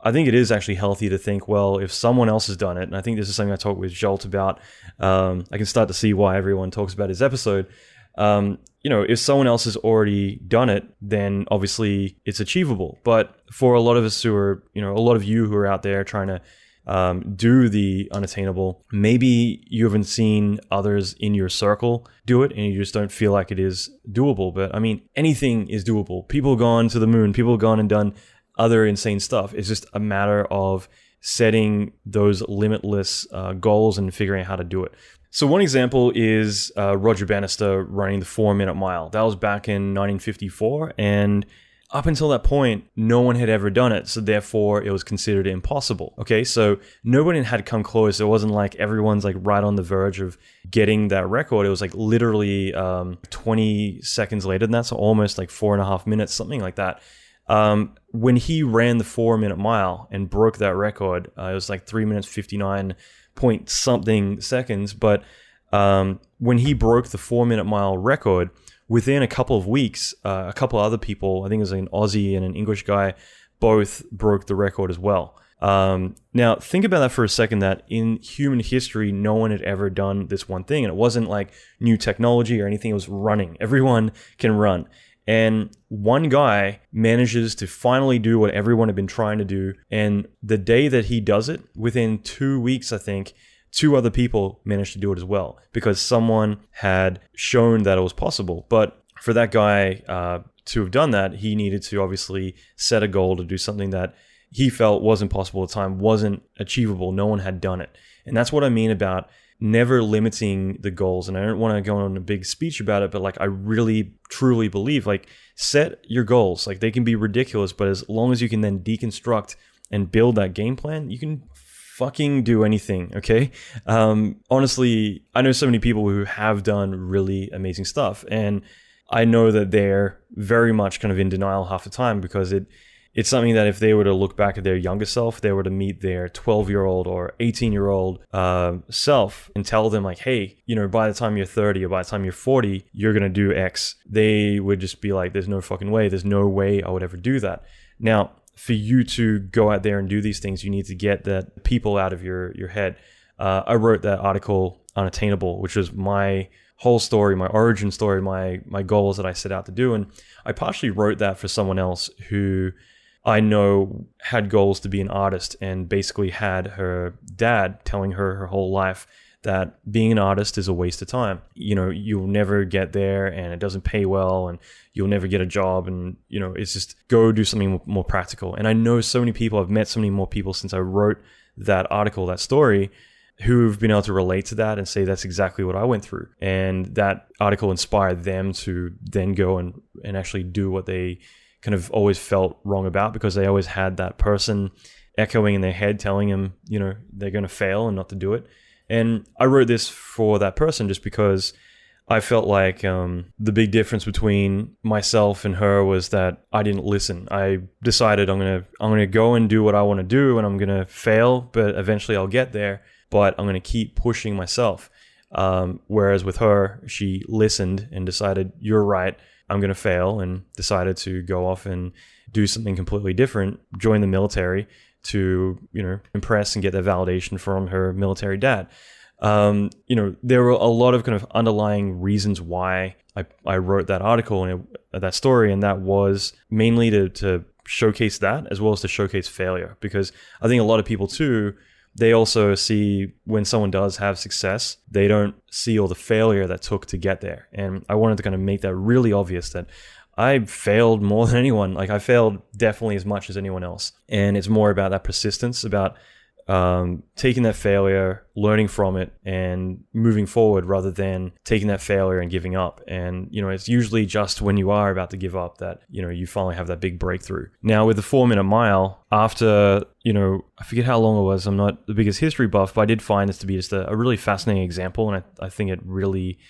I think it is actually healthy to think, well, if someone else has done it, and I think this is something I talked with Jolt about, I can start to see why everyone talks about his episode. If someone else has already done it, then obviously it's achievable. But for a lot of us who are, a lot of you who are out there trying to do the unattainable, maybe you haven't seen others in your circle do it and you just don't feel like it is doable. But I mean, anything is doable. People have gone to the moon, people have gone and done other insane stuff. It's just a matter of setting those limitless goals and figuring out how to do it. So one example is Roger Bannister running the 4-minute mile. That was back in 1954, and up until that point, no one had ever done it, so therefore it was considered impossible. Okay, so nobody had come close. It wasn't like everyone's like right on the verge of getting that record. It was like literally 20 seconds later than that, so almost like 4.5 minutes, something like that. When he ran the 4-minute mile and broke that record, it was like 3 minutes 59 point something seconds. But when he broke the 4-minute mile record, within a couple of weeks, a couple other people, I think it was an Aussie and an English guy, both broke the record as well. Now, think about that for a second, that in human history, no one had ever done this one thing. And it wasn't like new technology or anything. It was running. Everyone can run. And one guy manages to finally do what everyone had been trying to do. And the day that he does it, within 2 weeks, I think, 2 other people managed to do it as well, because someone had shown that it was possible. But for that guy to have done that, he needed to obviously set a goal to do something that he felt wasn't possible at the time, wasn't achievable. No one had done it. And that's what I mean about never limiting the goals. And I don't want to go on a big speech about it, but like I really truly believe, like, set your goals. Like, they can be ridiculous, but as long as you can then deconstruct and build that game plan, you can fucking do anything. Okay. Honestly, I know so many people who have done really amazing stuff, and I know that they're very much kind of in denial half the time, because it's something that if they were to look back at their younger self, they were to meet their 12-year-old or 18-year-old self and tell them like, hey, by the time you're 30 or by the time you're 40, you're going to do X. They would just be like, there's no fucking way. There's no way I would ever do that. Now, for you to go out there and do these things, you need to get that people out of your head. I wrote that article, Unattainable, which was my whole story, my origin story, my goals that I set out to do. And I partially wrote that for someone else who I know had goals to be an artist, and basically had her dad telling her whole life that being an artist is a waste of time. You'll never get there, and it doesn't pay well, and you'll never get a job, and it's just go do something more practical. And I know so many people, I've met so many more people since I wrote that article, that story, who've been able to relate to that and say that's exactly what I went through. And that article inspired them to then go and actually do what they kind of always felt wrong about, because they always had that person echoing in their head telling them, they're going to fail and not to do it. And I wrote this for that person just because I felt like the big difference between myself and her was that I didn't listen. I decided I'm gonna go and do what I want to do, and I'm gonna fail, but eventually I'll get there. But I'm gonna keep pushing myself. Whereas with her, she listened and decided, you're right, I'm gonna fail, and decided to go off and do something completely different, join the military to, impress and get that validation from her military dad. There were a lot of kind of underlying reasons why I wrote that article and that story, and that was mainly to showcase that as well as to showcase failure. Because I think a lot of people too, they also see when someone does have success, they don't see all the failure that took to get there. And I wanted to kind of make that really obvious that I failed more than anyone. Like I failed definitely as much as anyone else. And it's more about that persistence, about taking that failure, learning from it, and moving forward rather than taking that failure and giving up. And, it's usually just when you are about to give up that, you finally have that big breakthrough. Now with the 4-minute mile, after, I forget how long it was, I'm not the biggest history buff, but I did find this to be just a really fascinating example. And I think it really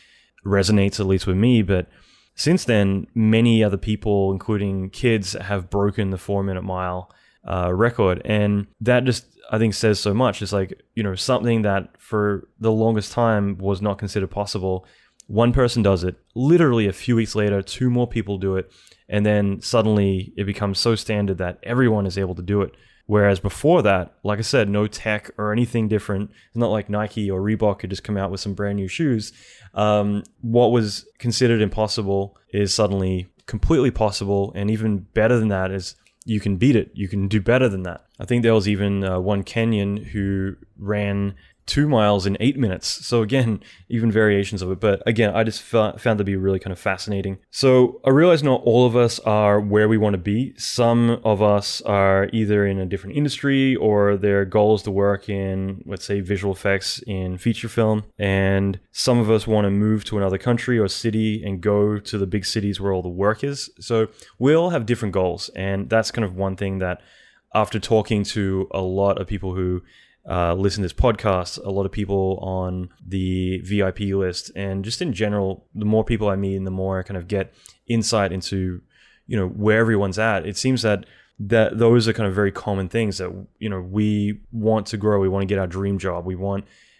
resonates, at least with me. But since then, many other people, including kids, have broken the 4-minute mile record. And that just, I think, says so much. It's like, something that for the longest time was not considered possible. One person does it. Literally a few weeks later, 2 more people do it. And then suddenly it becomes so standard that everyone is able to do it. Whereas before that, like I said, no tech or anything different. It's not like Nike or Reebok could just come out with some brand new shoes. What was considered impossible is suddenly completely possible. And even better than that is you can beat it. You can do better than that. I think there was even one Kenyan who ran 2 miles in 8 minutes. So again, even variations of it. But again, I just found it to be really kind of fascinating. So I realize not all of us are where we want to be. Some of us are either in a different industry or their goal is to work in, let's say, visual effects in feature film. And some of us want to move to another country or city and go to the big cities where all the work is. So we all have different goals. And that's kind of one thing that after talking to a lot of people who listen to this podcast, a lot of people on the VIP list, and just in general, the more people I meet and the more I kind of get insight into, where everyone's at, it seems that those are kind of very common things that, we want to grow. We want to get our dream job.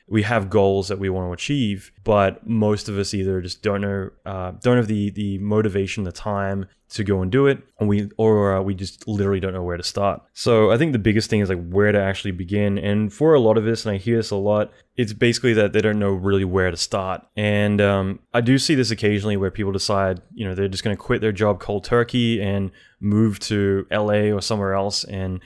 We have goals that we want to achieve, but most of us either just don't have the motivation, the time to go and do it, and we just literally don't know where to start. So I think the biggest thing is like where to actually begin. And for a lot of us, and I hear this a lot, it's basically that they don't know really where to start. And I do see this occasionally where people decide, they're just going to quit their job cold turkey and move to LA or somewhere else and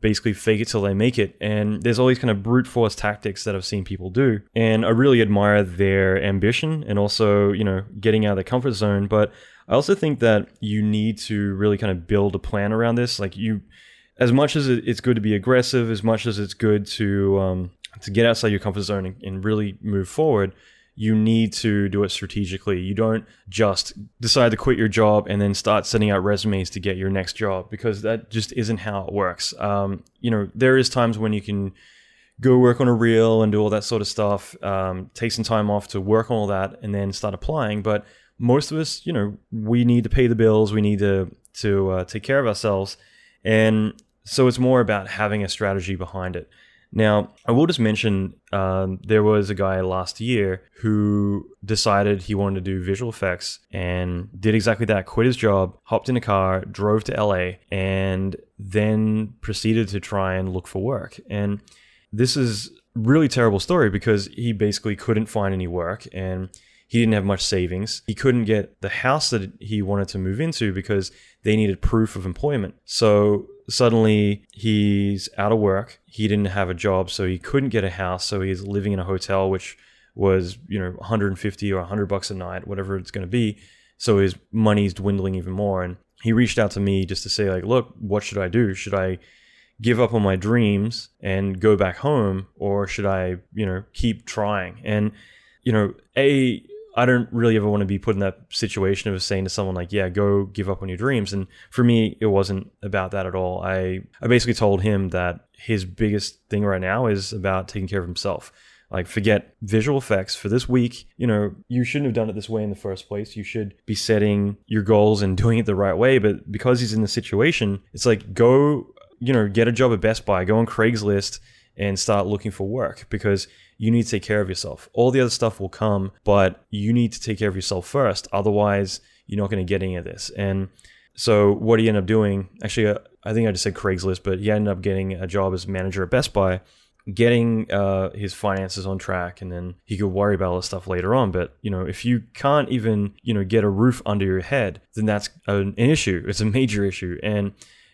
basically fake it till they make it. And there's all these kind of brute force tactics that I've seen people do. And I really admire their ambition and also, getting out of their comfort zone. But I also think that you need to really kind of build a plan around this. Like as much as it's good to be aggressive, as much as it's good to get outside your comfort zone and really move forward, you need to do it strategically. You don't just decide to quit your job and then start sending out resumes to get your next job, because that just isn't how it works. There is times when you can go work on a reel and do all that sort of stuff, take some time off to work on all that and then start applying. But most of us, we need to pay the bills. We need to take care of ourselves. And so it's more about having a strategy behind it. Now, I will just mention there was a guy last year who decided he wanted to do visual effects and did exactly that, quit his job, hopped in a car, drove to LA, and then proceeded to try and look for work. And this is a really terrible story because he basically couldn't find any work and he didn't have much savings. He couldn't get the house that he wanted to move into because they needed proof of employment. So suddenly he's out of work. He didn't have a job, so he couldn't get a house. So he's living in a hotel, which was, $150 or $100 a night, whatever it's going to be. So his money's dwindling even more. And he reached out to me just to say, like, look, what should I do? Should I give up on my dreams and go back home, or should I, keep trying? And, I don't really ever want to be put in that situation of saying to someone like, yeah, go give up on your dreams. And for me, it wasn't about that at all. I basically told him that his biggest thing right now is about taking care of himself. Like, forget visual effects for this week. You shouldn't have done it this way in the first place. You should be setting your goals and doing it the right way. But because he's in the situation, it's like, go, get a job at Best Buy, go on Craigslist and start looking for work, because you need to take care of yourself. All the other stuff will come, but you need to take care of yourself first. Otherwise, you're not going to get any of this. And so what he ended up doing, actually, I think I just said Craigslist, but he ended up getting a job as manager at Best Buy, getting his finances on track, and then he could worry about all this stuff later on. But, if you can't even, get a roof under your head, then that's an issue. It's a major issue. And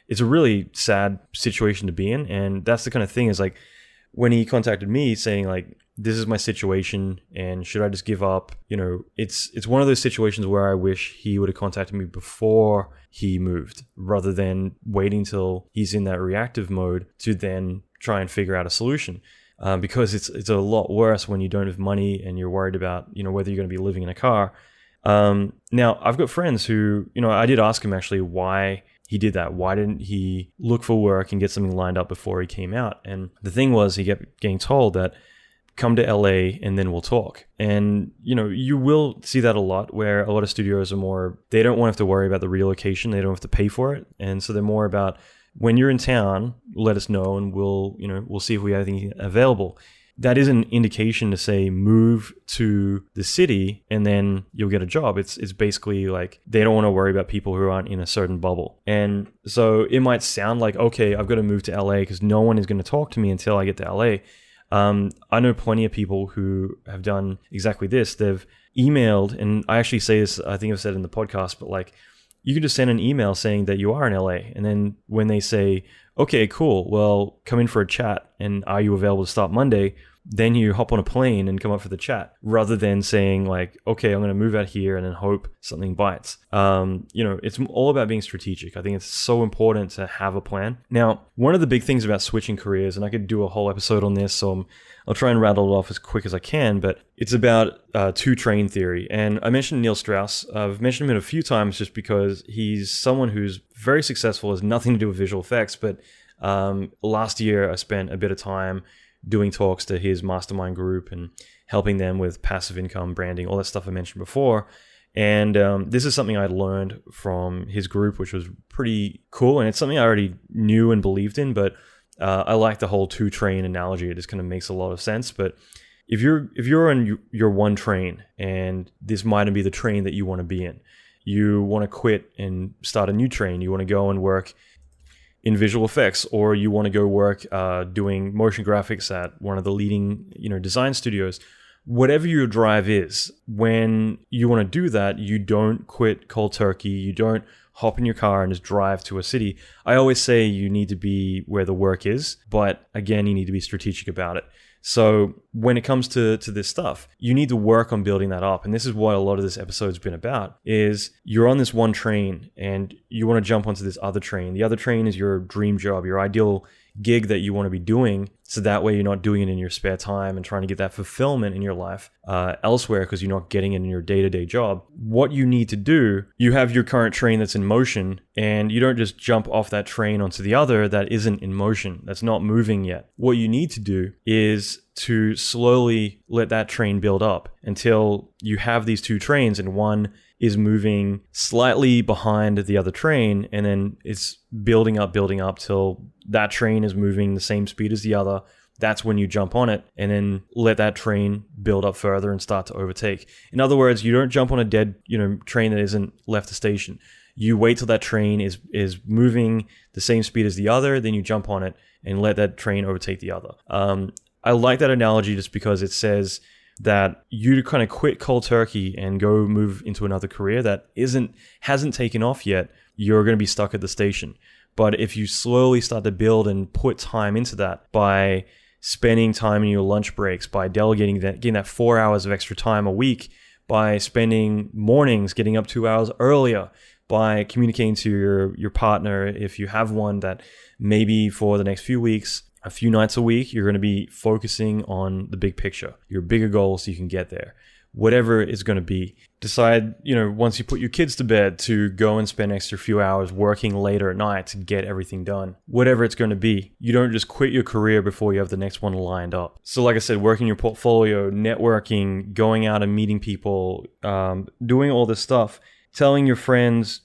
it's a really sad situation to be in. And that's the kind of thing, is like, when he contacted me saying like, this is my situation and should I just give up? It's one of those situations where I wish he would have contacted me before he moved, rather than waiting till he's in that reactive mode to then try and figure out a solution. Because it's a lot worse when you don't have money and you're worried about, whether you're going to be living in a car. Now, I've got friends who, I did ask him actually why he did that. Why didn't he look for work and get something lined up before he came out? And the thing was, he kept getting told that, come to LA and then we'll talk. And, you will see that a lot, where a lot of studios are they don't want to have to worry about the relocation. They don't have to pay for it. And so they're more about, when you're in town, let us know and we'll see if we have anything available. That is an indication to say, move to the city and then you'll get a job. It's basically like, they don't want to worry about people who aren't in a certain bubble. And so it might sound like, okay, I've got to move to LA because no one is going to talk to me until I get to LA. I know plenty of people who have done exactly this. They've emailed, and I actually say this, I think I've said it in the podcast, but like, you can just send an email saying that you are in LA. And then when they say, okay, cool, well, come in for a chat, and are you available to start Monday? Then you hop on a plane and come up for the chat, rather than saying like, okay, I'm going to move out here and then hope something bites. It's all about being strategic. I think it's so important to have a plan. Now, one of the big things about switching careers, and I could do a whole episode on this, so I'll try and rattle it off as quick as I can, but it's about two-train theory. And I mentioned Neil Strauss. I've mentioned him a few times just because he's someone who's very successful, has nothing to do with visual effects, but last year I spent a bit of time doing talks to his mastermind group and helping them with passive income, branding, all that stuff I mentioned before. And this is something I learned from his group, which was pretty cool. And it's something I already knew and believed in, but I like the whole two-train analogy. It just kind of makes a lot of sense. But if you're on your one train, and this might be the train that you want to be in, you want to quit and start a new train, you want to go and work in visual effects, or you want to go work doing motion graphics at one of the leading design studios, whatever your drive is, when you want to do that, you don't quit cold turkey. You don't hop in your car and just drive to a city. I always say you need to be where the work is, but again, you need to be strategic about it. So when it comes to this stuff, you need to work on building that up. And this is what a lot of this episode's been about, is you're on this one train and you want to jump onto this other train. The other train is your dream job, your ideal gig that you want to be doing. So that way you're not doing it in your spare time and trying to get that fulfillment in your life elsewhere, because you're not getting it in your day-to-day job. What you need to do, you have your current train that's in motion, and you don't just jump off that train onto the other that isn't in motion, that's not moving yet. What you need to do is to slowly let that train build up until you have these two trains, and one is moving slightly behind the other train, and then it's building up till that train is moving the same speed as the other. That's when you jump on it and then let that train build up further and start to overtake. In other words, you don't jump on a dead, train that isn't left the station. You wait till that train is moving the same speed as the other, then you jump on it and let that train overtake the other. I like that analogy just because it says that you kind of quit cold turkey and go move into another career that hasn't taken off yet. You're going to be stuck at the station. But if you slowly start to build and put time into that by spending time in your lunch breaks, by delegating that, getting that 4 hours of extra time a week, by spending mornings getting up 2 hours earlier, by communicating to your partner, if you have one, that maybe for the next few weeks, a few nights a week, you're going to be focusing on the big picture, your bigger goals so you can get there. whatever it's going to be. Decide, once you put your kids to bed, to go and spend an extra few hours working later at night to get everything done. Whatever it's going to be. You don't just quit your career before you have the next one lined up. So like I said, working your portfolio, networking, going out and meeting people, doing all this stuff, telling your friends,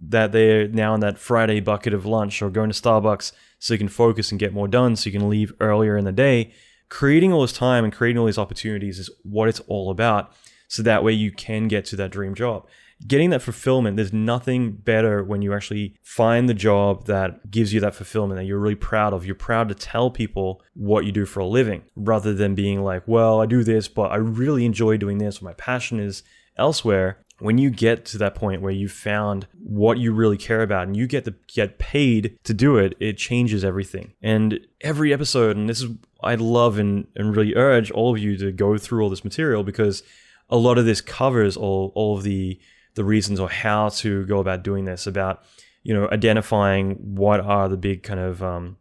that they're now in that Friday bucket of lunch, or going to Starbucks so you can focus and get more done, so you can leave earlier in the day. Creating all this time and creating all these opportunities is what it's all about. So that way you can get to that dream job. Getting that fulfillment, there's nothing better when you actually find the job that gives you that fulfillment that you're really proud of. You're proud to tell people what you do for a living, rather than being like, well, I do this, but I really enjoy doing this, or my passion is elsewhere. When you get to that point where you've found what you really care about and you get paid to do it, it changes everything. And every episode, and this is, I love and really urge all of you to go through all this material, because a lot of this covers all of the reasons, or how to go about doing this, about identifying what are the big kind of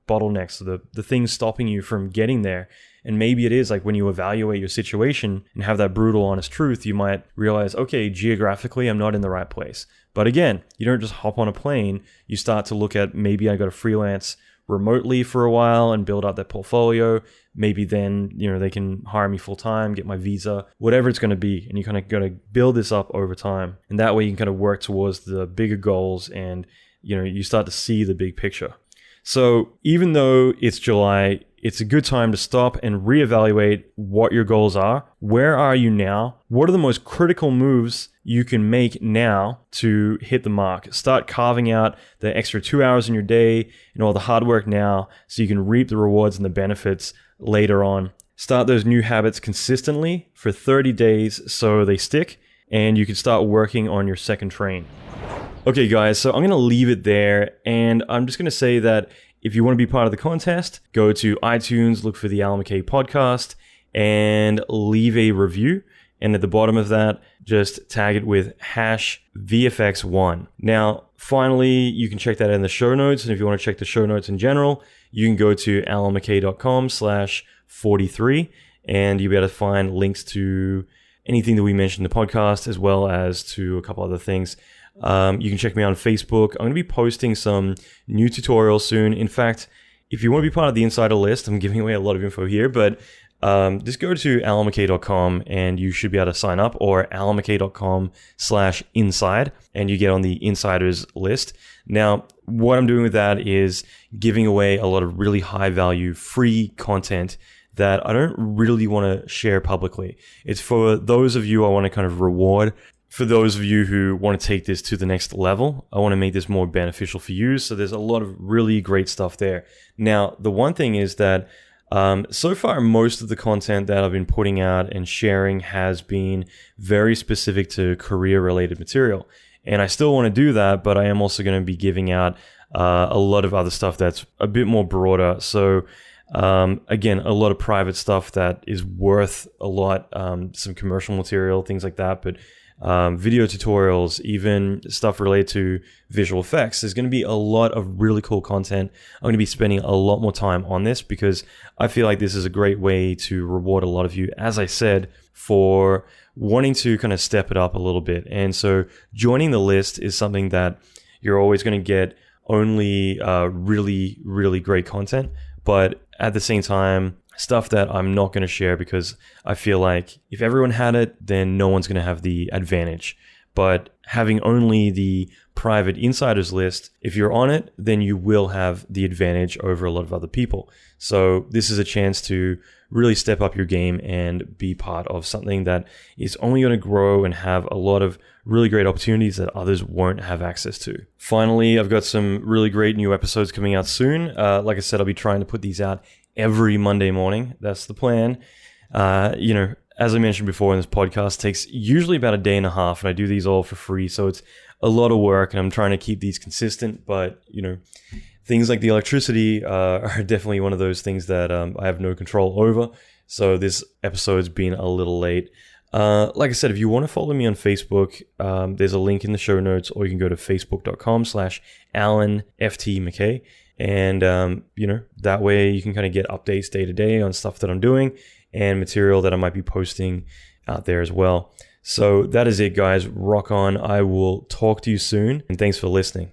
bottlenecks, or the things stopping you from getting there. And maybe it is like when you evaluate your situation and have that brutal, honest truth, you might realize, okay, geographically, I'm not in the right place. But again, you don't just hop on a plane. You start to look at, maybe I got to freelance remotely for a while and build out that portfolio. Maybe then, they can hire me full time, get my visa, whatever it's going to be. And you kind of got to build this up over time. And that way you can kind of work towards the bigger goals, and, you start to see the big picture. So even though it's July, it's a good time to stop and reevaluate what your goals are. Where are you now? What are the most critical moves you can make now to hit the mark? Start carving out the extra 2 hours in your day and all the hard work now, so you can reap the rewards and the benefits later on. Start those new habits consistently for 30 days so they stick, and you can start working on your second train. Okay, guys, so I'm going to leave it there, and I'm just going to say that if you want to be part of the contest, go to iTunes, look for the Alan McKay podcast, and leave a review. And at the bottom of that, just tag it with #VFX1. Now, finally, you can check that in the show notes. And if you want to check the show notes in general, you can go to alanmckay.com/43, and you'll be able to find links to anything that we mentioned in the podcast, as well as to a couple other things. You can check me out on Facebook. I'm going to be posting some new tutorials soon. In fact, if you want to be part of the insider list, I'm giving away a lot of info here, but just go to alanmckay.com and you should be able to sign up, or alanmckay.com/inside, and you get on the insiders list. Now, what I'm doing with that is giving away a lot of really high value free content that I don't really want to share publicly. It's for those of you I want to kind of reward. For those of you who want to take this to the next level, I want to make this more beneficial for you. So there's a lot of really great stuff there. Now, the one thing is that so far, most of the content that I've been putting out and sharing has been very specific to career-related material. And I still want to do that, but I am also going to be giving out a lot of other stuff that's a bit more broader. So again, a lot of private stuff that is worth a lot, some commercial material, things like that. But video tutorials, even stuff related to visual effects. There's going to be a lot of really cool content. I'm going to be spending a lot more time on this because I feel like this is a great way to reward a lot of you, as I said, for wanting to kind of step it up a little bit. And so joining the list is something that you're always going to get only really, really great content. But at the same time, stuff that I'm not going to share because I feel like if everyone had it, then no one's going to have the advantage. But having only the private insiders list, if you're on it, then you will have the advantage over a lot of other people. So this is a chance to really step up your game and be part of something that is only going to grow and have a lot of really great opportunities that others won't have access to. Finally, I've got some really great new episodes coming out soon. Like I said, I'll be trying to put these out every Monday morning. That's the plan. As I mentioned before in this podcast, it takes usually about a day and a half, and I do these all for free. So it's a lot of work, and I'm trying to keep these consistent. But, things like the electricity are definitely one of those things that I have no control over. So this episode's been a little late. Like I said, if you want to follow me on Facebook, there's a link in the show notes, or you can go to facebook.com/AlanFTMcKay. And, that way you can kind of get updates day to day on stuff that I'm doing and material that I might be posting out there as well. So that is it, guys. Rock on. I will talk to you soon, and thanks for listening.